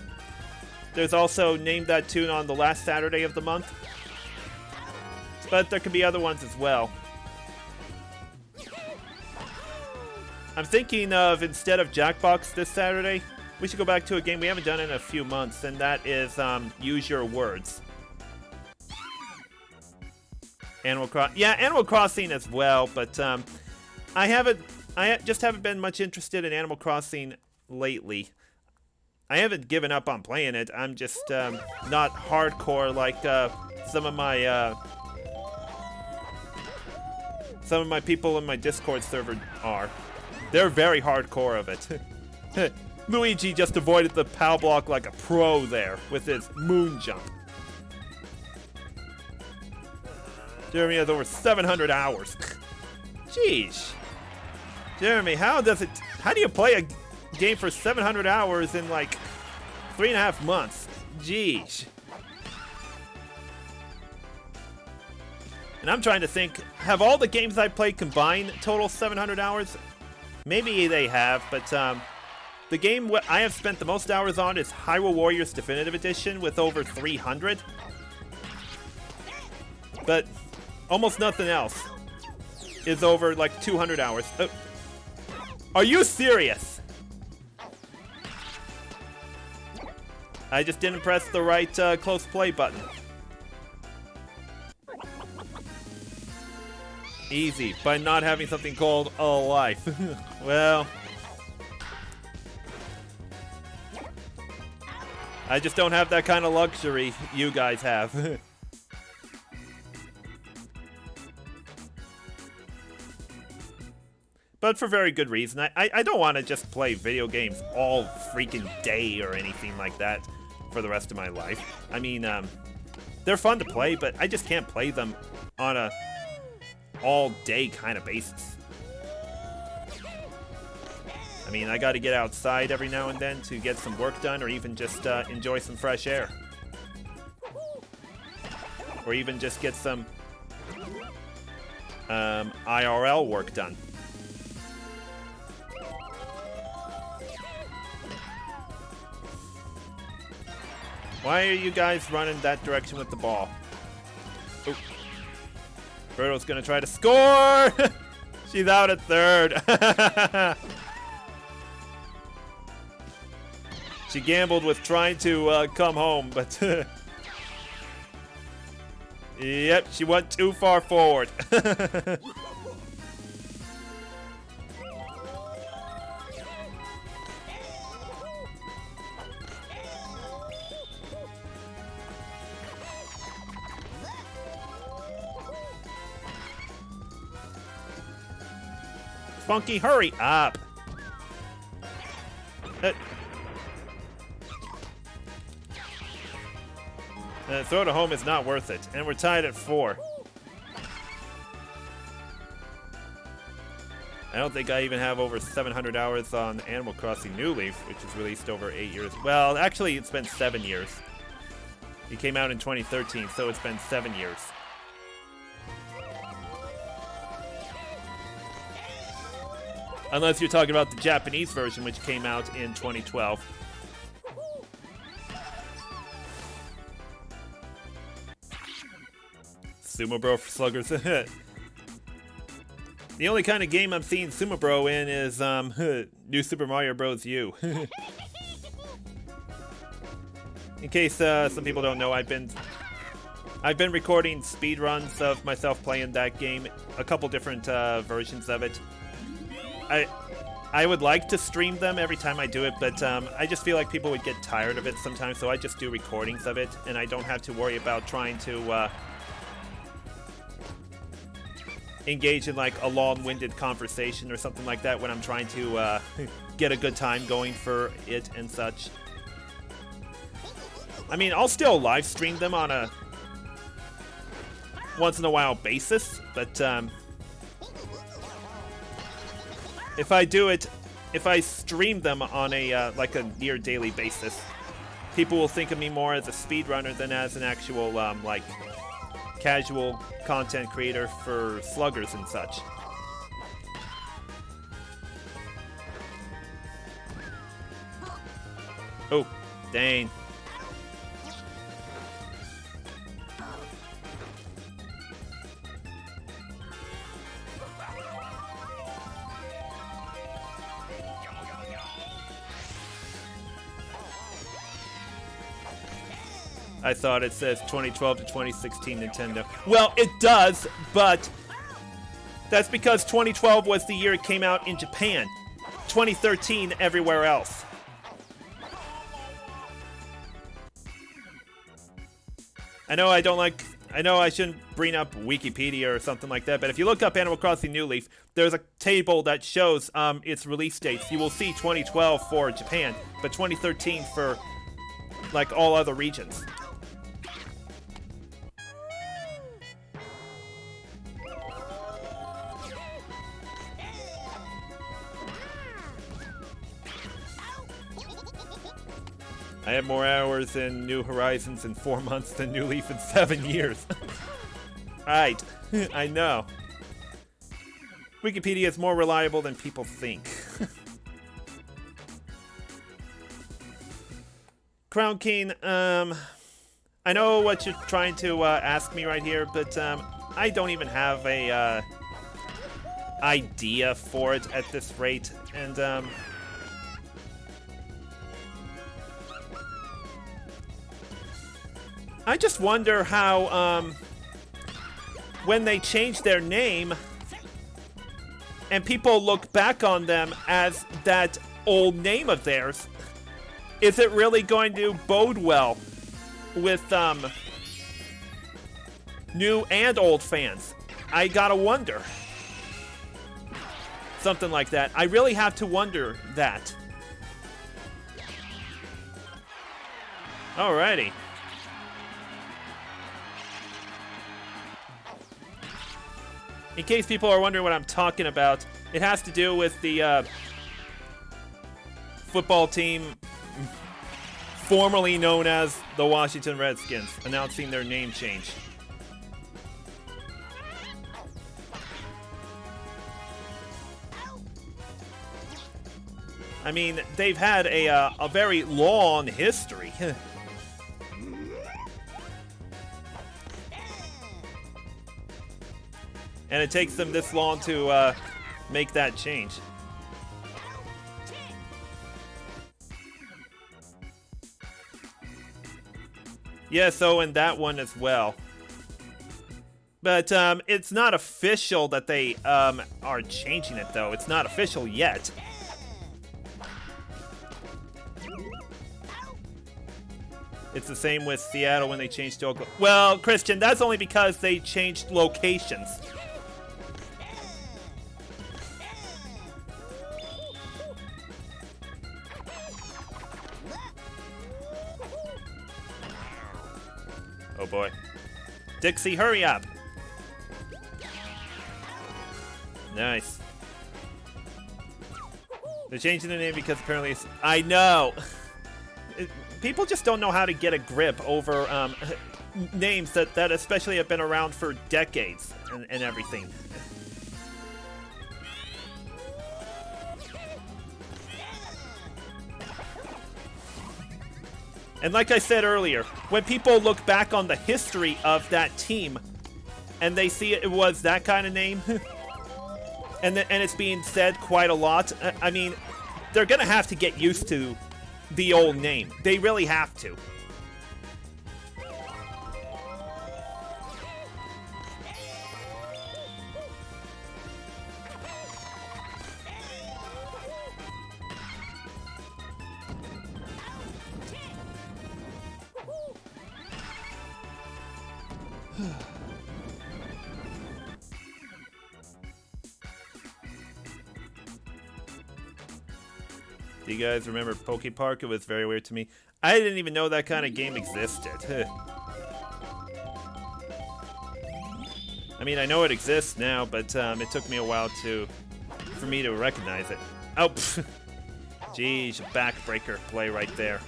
Speaker 1: There's also Name That Tune on the last Saturday of the month. But there can be other ones as well. I'm thinking of, instead of Jackbox this Saturday, we should go back to a game we haven't done in a few months, and that is Use Your Words. Animal Crossing as well, but I just haven't been much interested in Animal Crossing lately. I haven't given up on playing it. I'm just not hardcore like some of my people in my Discord server are. They're very hardcore of it. Luigi just avoided the POW block like a pro there with his moon jump. Jeremy has over 700 hours. Jeez. Jeremy, how do you play a game for 700 hours in like 3.5 months? Jeez. And I'm trying to think, have all the games I played combined total 700 hours? Maybe they have, but the game I have spent the most hours on is Hyrule Warriors Definitive Edition with over 300. But almost nothing else is over like 200 hours. Are you serious? I just didn't press the right close play button. Easy, by not having something called a life. Well, I just don't have that kind of luxury you guys have. But for very good reason. I don't want to just play video games all freaking day or anything like that for the rest of my life. I mean, they're fun to play, but I just can't play them on a all-day kind of basis. I mean, I gotta get outside every now and then to get some work done, or even just enjoy some fresh air. Or even just get some IRL work done. Why are you guys running that direction with the ball? Oop. Birdo's gonna try to score! She's out at third. She gambled with trying to come home, but yep, she went too far forward. Funky, hurry up! Throw to home is not worth it, and we're tied at 4. I don't think I even have over 700 hours on Animal Crossing New Leaf, which was released over 8 years. Well, actually, it's been 7 years. It came out in 2013, so it's been 7 years. Unless you're talking about the Japanese version, which came out in 2012. Sumo Bro for Sluggers. The only kind of game I'm seeing Sumo Bro in is New Super Mario Bros. U. In case some people don't know, I've been recording speedruns of myself playing that game, a couple different versions of it. I would like to stream them every time I do it, but I just feel like people would get tired of it sometimes, so I just do recordings of it, and I don't have to worry about trying to engage in like a long-winded conversation or something like that when I'm trying to get a good time going for it and such. I mean, I'll still live stream them on a once in a while basis, but if I stream them on a like a near daily basis, people will think of me more as a speedrunner than as an actual like casual content creator for Sluggers and such. Oh, dang. I thought it says 2012 to 2016 Nintendo. Well, it does, but that's because 2012 was the year it came out in Japan. 2013 everywhere else. I know I shouldn't bring up Wikipedia or something like that, but if you look up Animal Crossing New Leaf, there's a table that shows its release dates. You will see 2012 for Japan, but 2013 for like all other regions. I have more hours in New Horizons in 4 months than New Leaf in 7 years. Right, I know. Wikipedia is more reliable than people think. Crown King, I know what you're trying to ask me right here, but I don't even have a idea for it at this rate, and I just wonder how, when they change their name and people look back on them as that old name of theirs, is it really going to bode well with new and old fans? I gotta wonder. Something like that. I really have to wonder that. Alrighty. In case people are wondering what I'm talking about, it has to do with the football team formerly known as the Washington Redskins, announcing their name change. I mean, they've had a very long history. And it takes them this long to make that change. Yeah, so in that one as well. But it's not official that they are changing it, though. It's not official yet. It's the same with Seattle when they changed to Oklahoma. Well, Christian, that's only because they changed locations. Oh boy. Dixie, hurry up. Nice. They're changing the name because apparently it's... I know! People just don't know how to get a grip over names that especially have been around for decades and everything. And like I said earlier, when people look back on the history of that team and they see it was that kind of name, and it's being said quite a lot, I mean, they're going to have to get used to the old name. They really have to. Do you guys remember Poke Park? It was very weird to me. I didn't even know that kind of game existed. I mean, I know it exists now, but it took me a while for me to recognize it. Oh, geez, backbreaker play right there.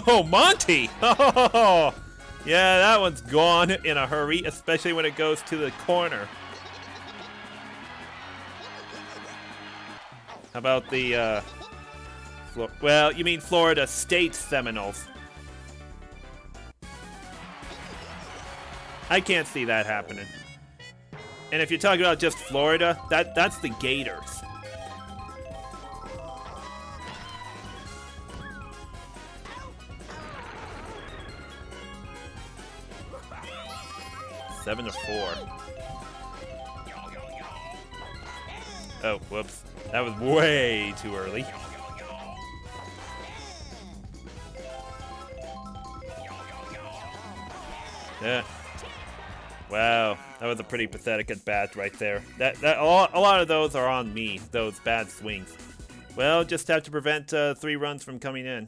Speaker 1: Oh, Monty! Oh, yeah, that one's gone in a hurry, especially when it goes to the corner. How about the, well, you mean Florida State Seminoles. I can't see that happening. And if you're talking about just Florida, that's the Gators. Seven to 4. Oh, whoops. That was way too early. Yeah. Wow, that was a pretty pathetic at bat right there. A lot of those are on me, those bad swings. Well, just have to prevent 3 runs from coming in.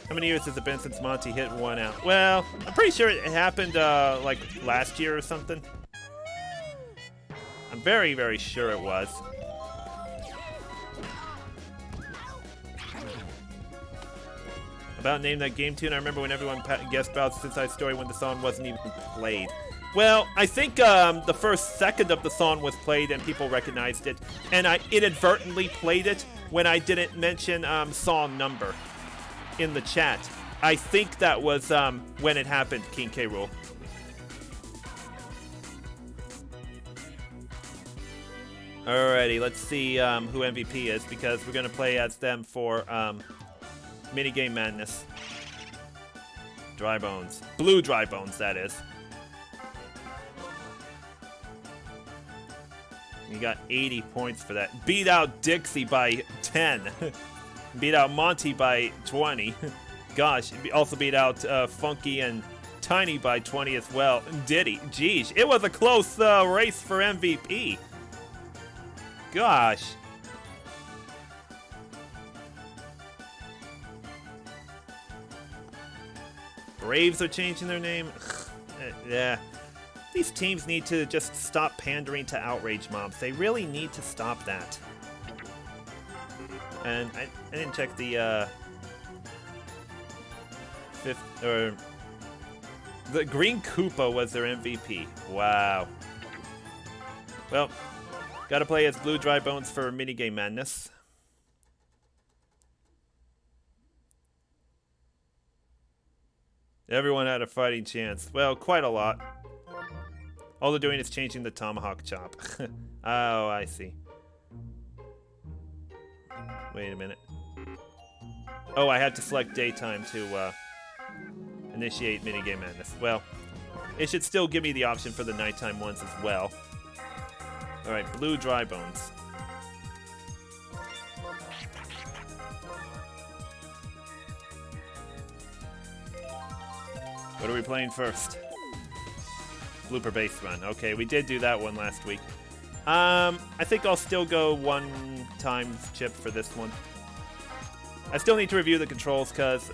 Speaker 1: How many years has it been since Monty hit 1 out? Well, I'm pretty sure it happened like last year or something. I'm very, very sure it was. About name that game tune. I remember when everyone guessed about Since I Story when the song wasn't even played. Well, I think the first second of the song was played and people recognized it, and I inadvertently played it when I didn't mention song number in the chat. I think that was when it happened, King K. Rool. Alrighty, let's see who MVP is, because we're going to play as them for Minigame Madness. Dry Bones. Blue Dry Bones, that is. You got 80 points for that. Beat out Dixie by 10. Beat out Monty by 20. Gosh, also beat out Funky and Tiny by 20 as well. Diddy, geez, it was a close race for MVP. Gosh. Braves are changing their name. Yeah. These teams need to just stop pandering to outrage mobs. They really need to stop that. And I didn't check the the Green Koopa was their MVP. Wow. Well, gotta play as Blue Dry Bones for Minigame Madness. Everyone had a fighting chance. Well, quite a lot. All they're doing is changing the tomahawk chop. Oh, I see. Wait a minute. Oh, I had to select daytime to initiate minigame madness. Well, it should still give me the option for the nighttime ones as well. Alright, blue dry bones. What are we playing first? Blooper base run. Okay, we did do that one last week. I think I'll still go 1 times chip for this one. I still need to review the controls because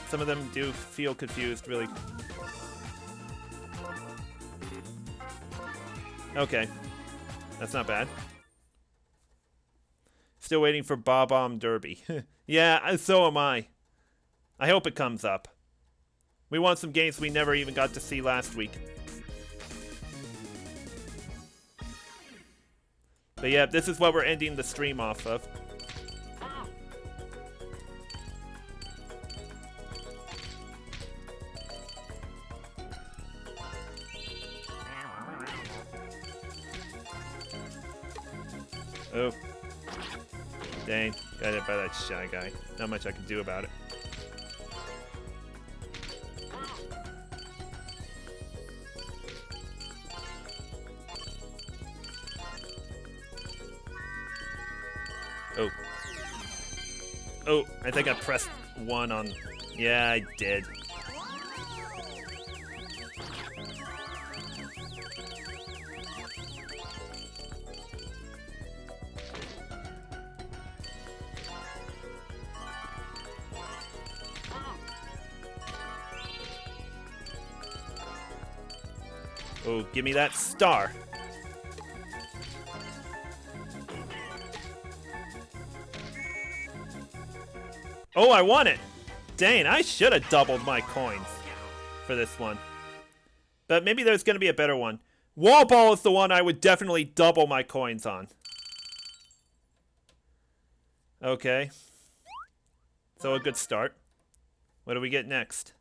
Speaker 1: some of them do feel confused, really. Okay. That's not bad. Still waiting for Bob-omb Derby. Yeah, so am I. I hope it comes up. We want some games we never even got to see last week. But yeah, this is what we're ending the stream off of. Oh. Dang. Got hit by that shy guy. Not much I can do about it. Oh. Oh, I think I pressed 1 on... Yeah, I did. Oh, give me that star. Oh, I won it! Dang, I should have doubled my coins for this one. But maybe there's going to be a better one. Wall ball is the one I would definitely double my coins on. Okay. So a good start. What do we get next?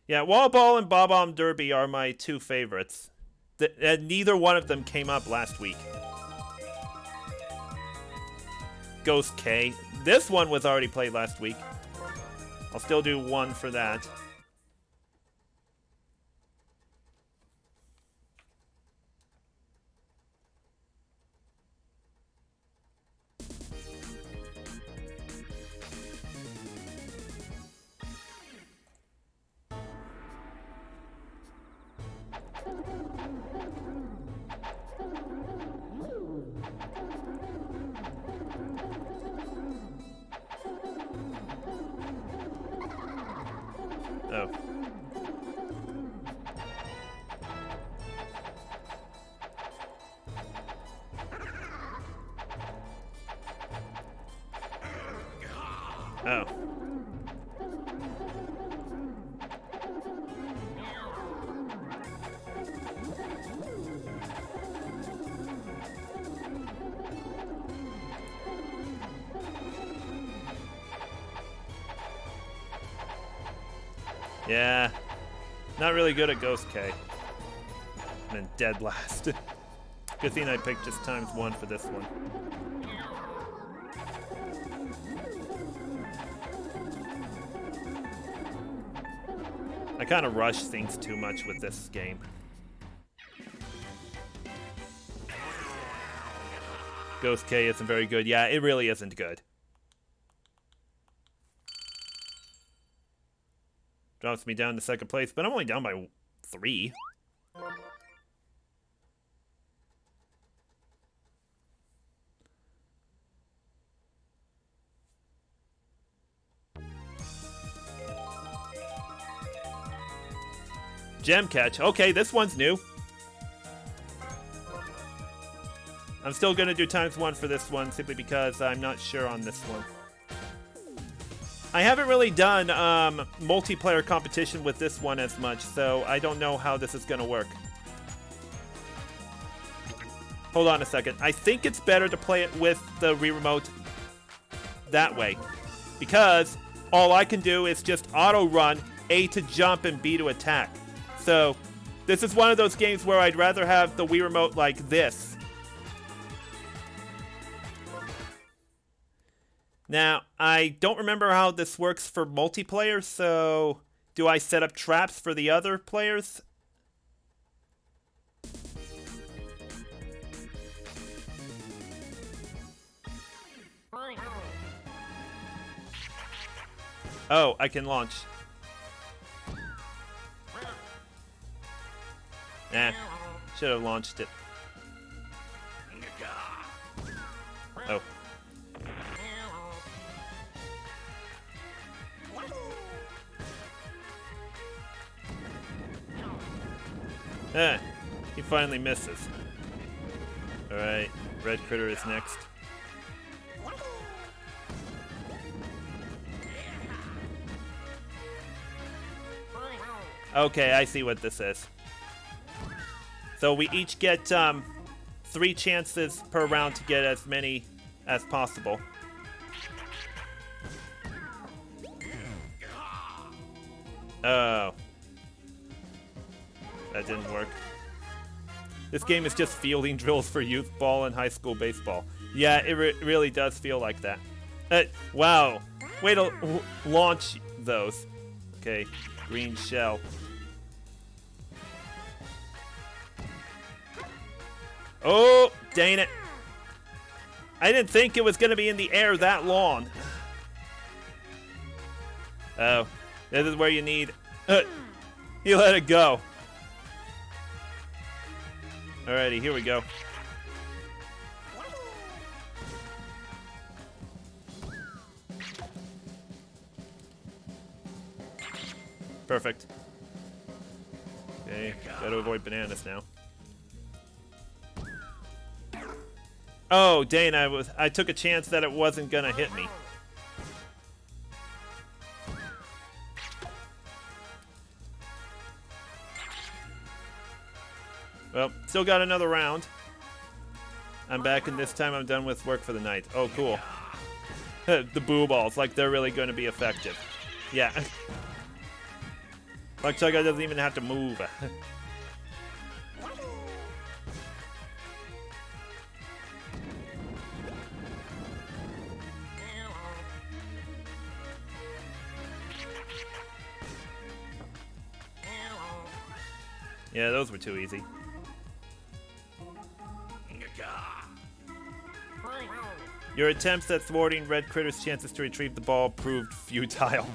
Speaker 1: Yeah, Wall Ball and Bob-omb Derby are my 2 favorites. Neither one of them came up last week. Ghost K. This one was already played last week. I'll still do 1 for that. Oh. Oh. Yeah. Not really good at Ghost K. And then dead last. Good thing I picked just ×1 for this one. I kind of rush things too much with this game. Ghost K isn't very good. Yeah, it really isn't good. Drops me down to 2nd place, but I'm only down by 3. Gem catch. Okay, this one's new. I'm still going to do ×1 for this one, simply because I'm not sure on this one. I haven't really done multiplayer competition with this one as much, so I don't know how this is going to work. Hold on a second. I think it's better to play it with the Wii Remote that way, because all I can do is just auto-run A to jump and B to attack. So This is one of those games where I'd rather have the Wii Remote like this. Now, I don't remember how this works for multiplayer, so do I set up traps for the other players? Oh, I can launch. Nah, should have launched it. Oh. Ah, he finally misses. Alright, Red Critter is next. Okay, I see what this is. So we each get 3 chances per round to get as many as possible. Oh. That didn't work. This game is just fielding drills for youth ball and high school baseball. Yeah, it really does feel like that. Wow. Way to launch those. Okay, green shell. Oh, dang it. I didn't think it was going to be in the air that long. Oh, this is where you need... you let it go. Alrighty, here we go. Perfect. Okay, gotta avoid bananas now. Oh, dang, I took a chance that it wasn't gonna hit me. Well, still got another round. I'm back, and this time I'm done with work for the night. Oh, cool. The boo balls, like they're really going to be effective. Yeah. Like Chugga doesn't even have to move. Yeah, those were too easy. Your attempts at thwarting Red Critter's chances to retrieve the ball proved futile.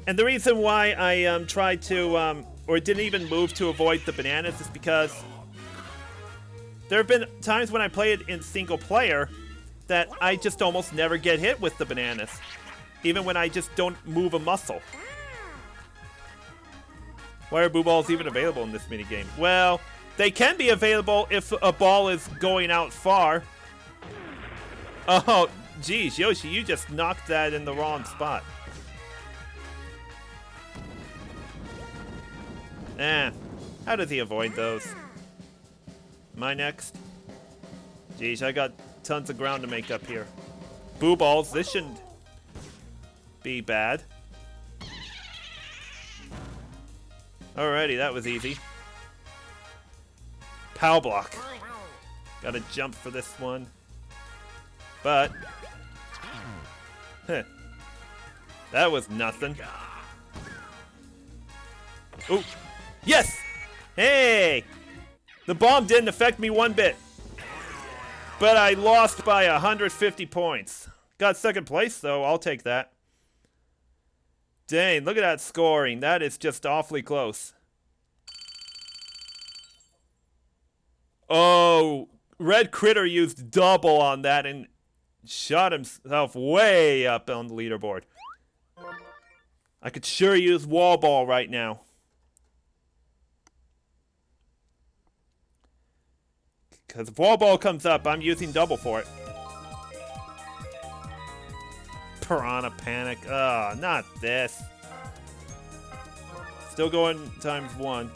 Speaker 1: And the reason why I tried to, or didn't even move to avoid the bananas is because there have been times when I play it in single player that I just almost never get hit with the bananas, even when I just don't move a muscle. Why are boo balls even available in this minigame? Well, they can be available if a ball is going out far. Oh, geez, Yoshi, you just knocked that in the wrong spot. How does he avoid those? Am I next? Geez, I got tons of ground to make up here. Boo balls, this shouldn't be bad. Alrighty, that was easy. Pow block. Gotta jump for this one. But... that was nothing. Ooh. Yes! Hey! The bomb didn't affect me one bit. But I lost by 150 points. Got second place, though. I'll take that. Dang, look at that scoring. That is just awfully close. Oh, Red Critter used double on that and shot himself way up on the leaderboard. I could sure use wall ball right now. Because if wall ball comes up, I'm using double for it. Piranha Panic. Oh, not this. Still going ×1.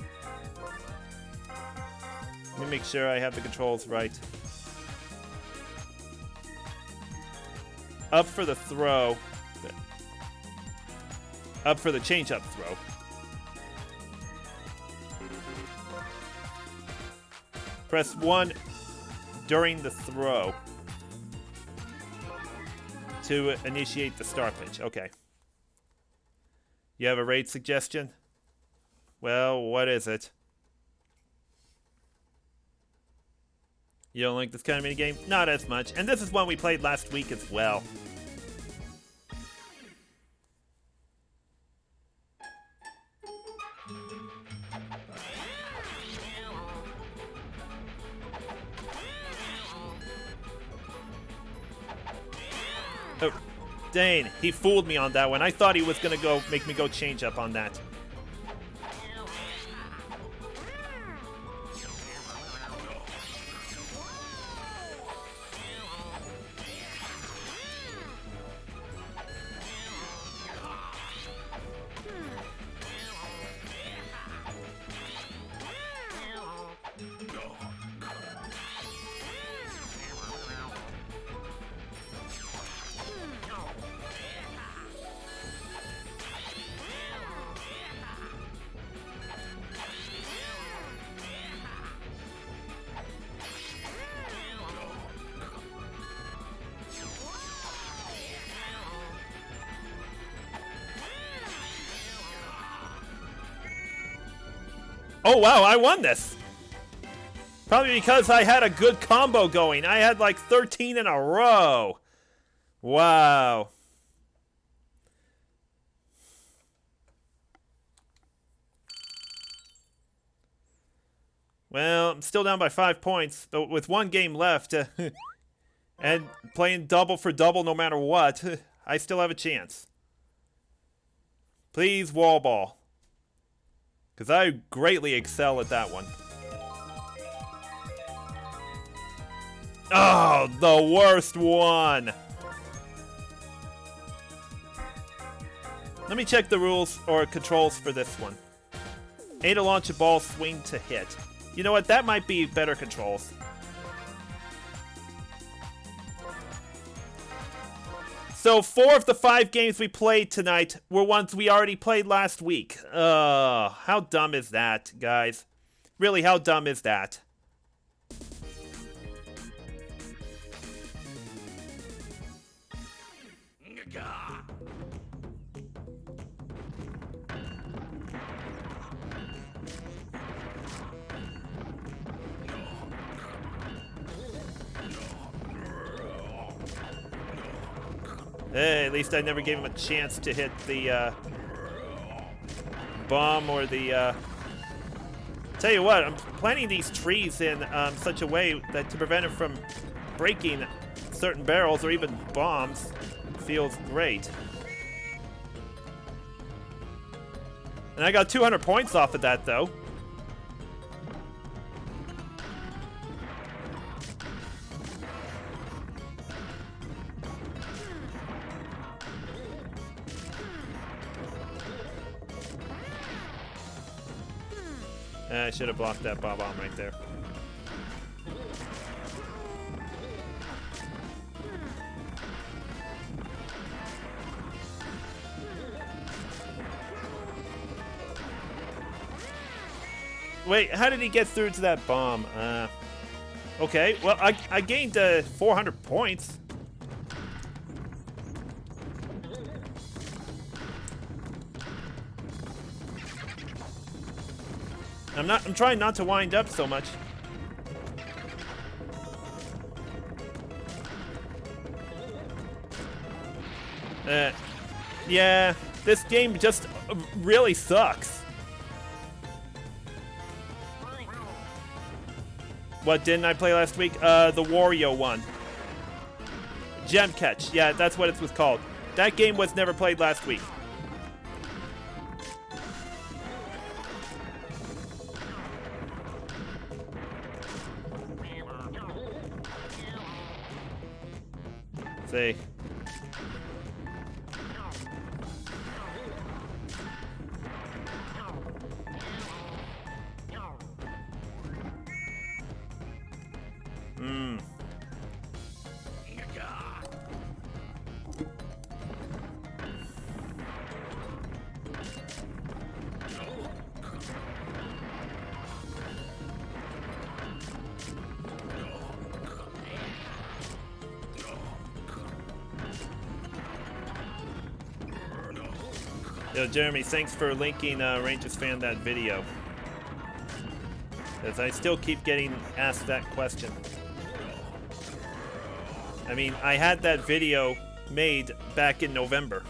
Speaker 1: Let me make sure I have the controls right. Up for the throw. up for the change-up throw. Press 1 during the throw to initiate the star pitch. Okay. You have a raid suggestion? Well, what is it? You don't like this kind of minigame? Not as much. And this is one we played last week as well. Oh, dang, he fooled me on that one. I thought he was gonna go make me go change up on that. Oh, wow, I won this. Probably because I had a good combo going. I had like 13 in a row. Wow. Well, I'm still down by 5 points, but with one game left, and playing double for double no matter what, I still have a chance. Please, wall ball. Because I greatly excel at that one. Oh, the worst one. Let me check the rules or controls for this one. A to launch a ball, swing to hit. You know what? That might be better controls. So 4 of the 5 games we played tonight were ones we already played last week. How dumb is that, guys? Really, how dumb is that? Hey, at least I never gave him a chance to hit the bomb or the... Tell you what, I'm planting these trees in such a way that to prevent it from breaking certain barrels or even bombs feels great. And I got 200 points off of that, though. I should have blocked that bomb right there. Wait, how did he get through to that bomb? Okay, well, I gained 400 points. I'm trying not to wind up so much. Yeah, this game just really sucks. What didn't I play last week? The Wario one. Gem Catch. Yeah, that's what it was called. That game was never played last week. See. Yo, Jeremy, thanks for linking Rangers fan that video. Because I still keep getting asked that question. I mean, I had that video made back in November.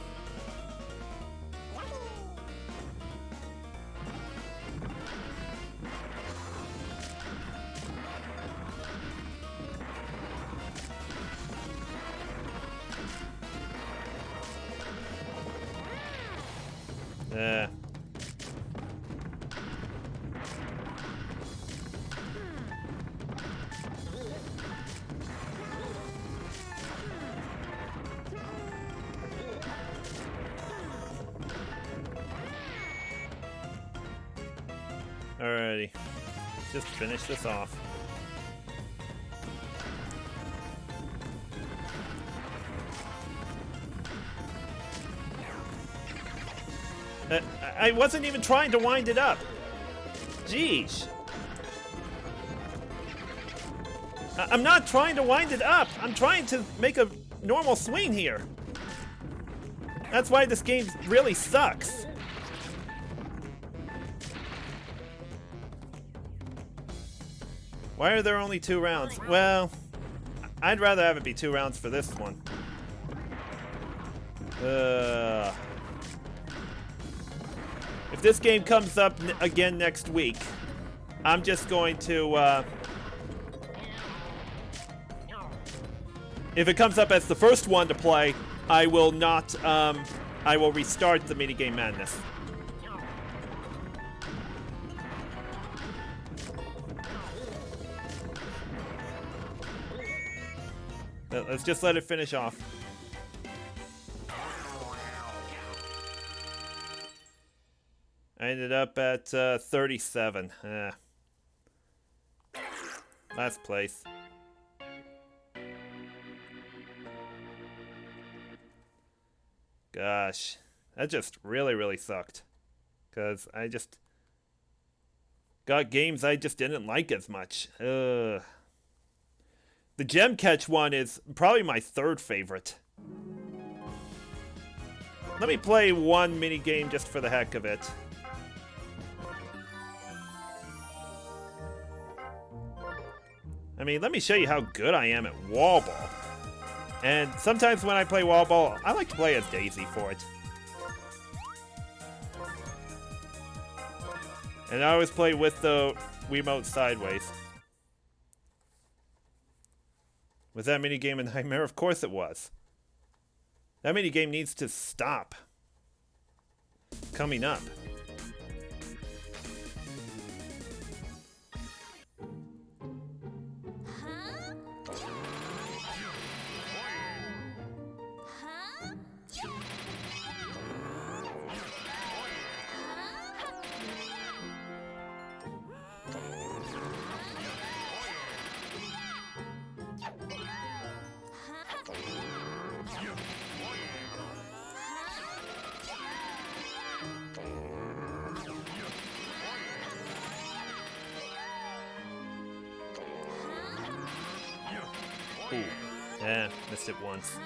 Speaker 1: Alrighty. Just finish this off. I wasn't even trying to wind it up. Jeez. I'm not trying to wind it up. I'm trying to make a normal swing here. That's why this game really sucks. Why are there only 2 rounds? Well, I'd rather have it be 2 rounds for this one. If this game comes up again next week, I'm just going to, if it comes up as the first one to play, I will not, I will restart the minigame madness. Let's just let it finish off. I ended up at 37. Last place. Gosh, that just really sucked. Because I just got games I just didn't like as much. The gem catch one is probably my 3rd favorite. Let me play one mini game just for the heck of it. I mean, let me show you how good I am at wall ball. And sometimes when I play wall ball, I like to play as Daisy for it. And I always play with the Wiimote sideways. Was that minigame a nightmare? Of course it was. That minigame needs to stop. Coming up. Ooh. Yeah, missed it once.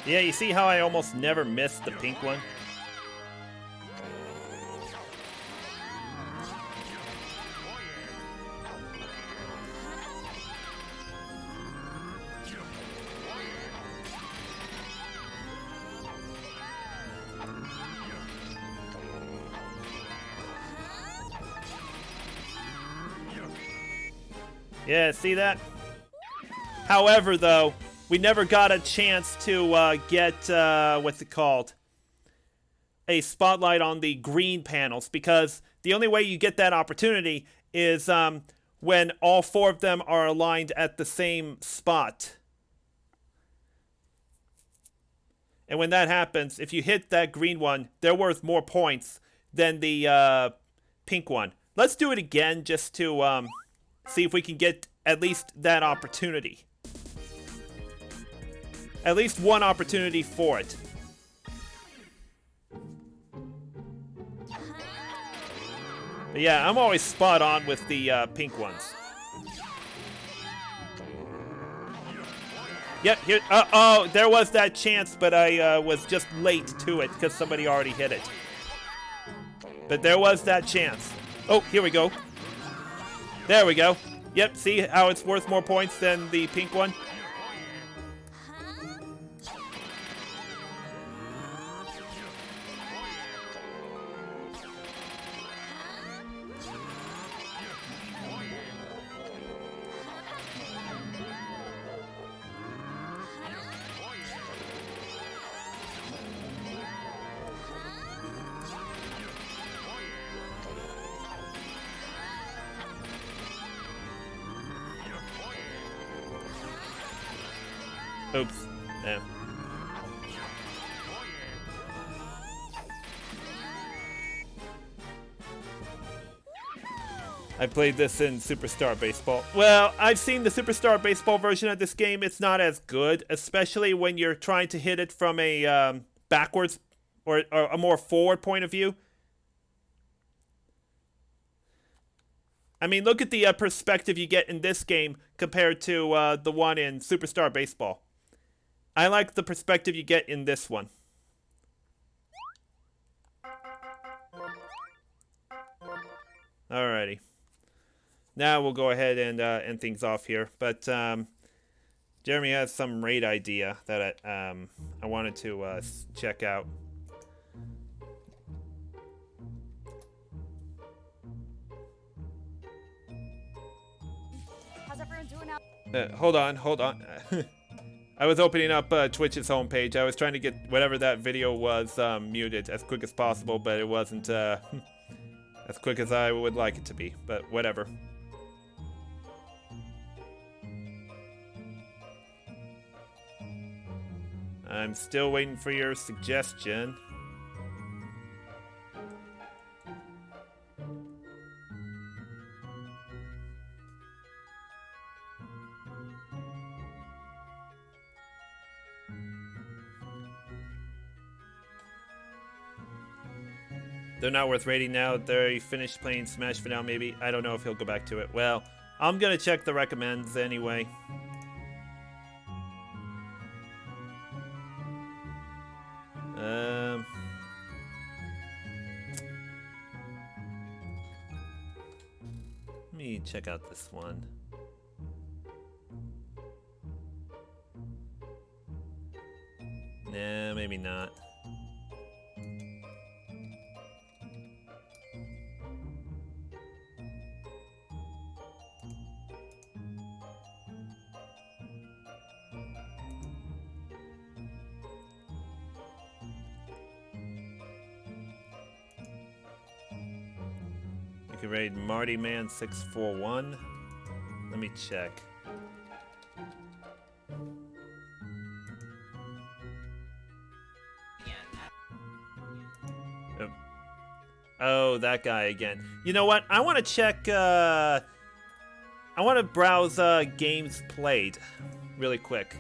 Speaker 1: Yeah, you see how I almost never missed the pink one? Yeah, see that? However, though, we never got a chance to get, what's it called? A spotlight on the green panels, because the only way you get that opportunity is when all 4 of them are aligned at the same spot. And when that happens, if you hit that green one, they're worth more points than the pink one. Let's do it again just to see if we can get at least that opportunity. At least one opportunity for it. But yeah, I'm always spot on with the pink ones. Yep, here. Oh, there was that chance, but I was just late to it because somebody already hit it. But there was that chance. Oh, here we go. There we go. Yep, see how it's worth more points than the pink one? Oops. No. I played this in Superstar Baseball. Well, I've seen the Superstar Baseball version of this game. It's not as good, especially when you're trying to hit it from a backwards or a more forward point of view. I mean, look at the perspective you get in this game compared to the one in Superstar Baseball. I like the perspective you get in this one. Alrighty. Now we'll go ahead and end things off here. But Jeremy has some raid idea that I wanted to check out.
Speaker 2: How's everyone doing now?
Speaker 1: Hold on. I was opening up Twitch's homepage. I was trying to get whatever that video was muted as quick as possible, but it wasn't as quick as I would like it to be. But whatever. I'm still waiting for your suggestion. They're not worth rating now. They finished playing Smash for now, maybe. I don't know if he'll go back to it. Well, I'm gonna check the recommends anyway. Let me check out this one. Nah, maybe not. You can raid Marty Man 641. Let me check. Oh, that guy again. You know what? I want to check. I want to browse games played really quick.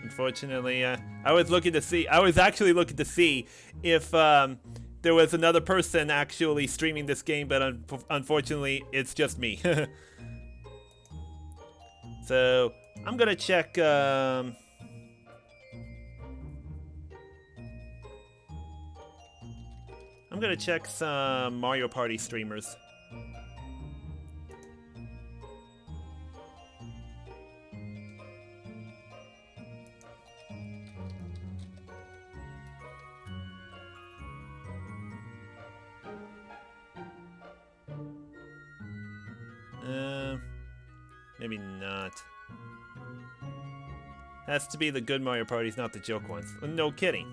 Speaker 1: Unfortunately, I was looking to see. I was actually looking to see if there was another person actually streaming this game, but unfortunately, it's just me. So I'm gonna check. I'm gonna check some Mario Party streamers. Maybe not. Has to be the good Mario Parties, not the joke ones. No kidding.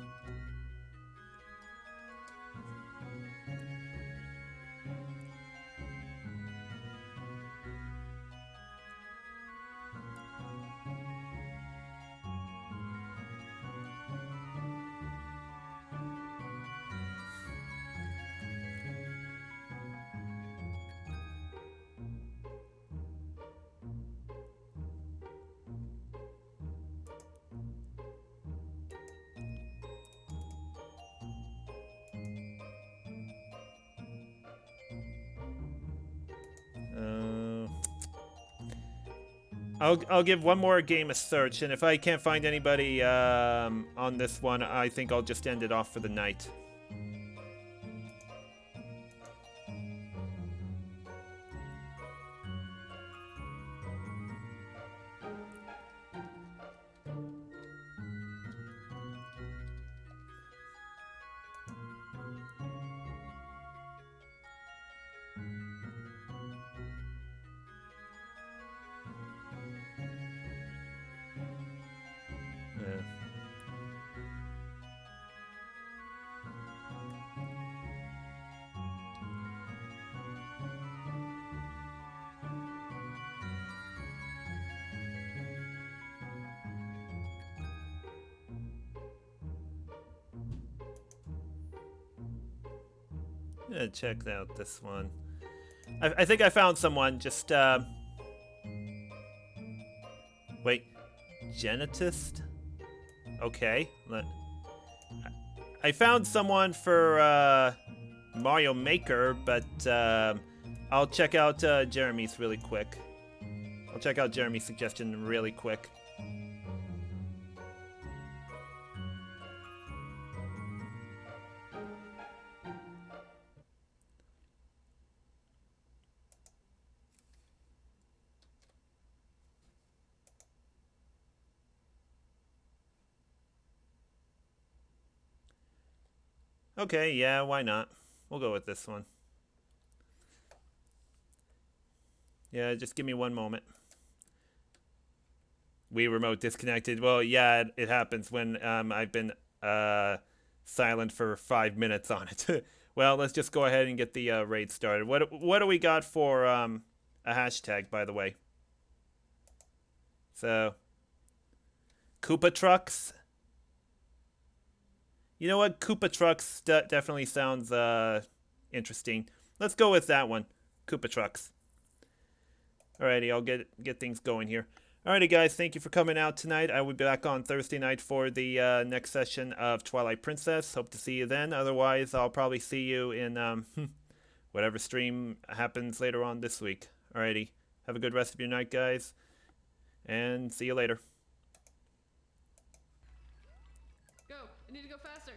Speaker 1: I'll give one more game a search, and if I can't find anybody on this one, I think I'll just end it off for the night. Yeah. Yeah, check out this one. I think I found someone. Just wait, genetist. Okay, I found someone for Mario Maker, but I'll check out Jeremy's really quick. I'll check out Jeremy's suggestion really quick. Okay, yeah, why not? We'll go with this one. Yeah, just give me one moment. Wii remote disconnected. Well, yeah, it happens when I've been silent for 5 minutes on it. Well, let's just go ahead and get the raid started. What do we got for a hashtag, by the way? So, Koopa Trucks. You know what? Koopa Trucks definitely sounds interesting. Let's go with that one. Koopa Trucks. Alrighty, I'll get things going here. Alrighty, guys, thank you for coming out tonight. I will be back on Thursday night for the next session of Twilight Princess. Hope to see you then. Otherwise, I'll probably see you in whatever stream happens later on this week. Alrighty, have a good rest of your night, guys, and see you later.
Speaker 3: Go! I need to go faster!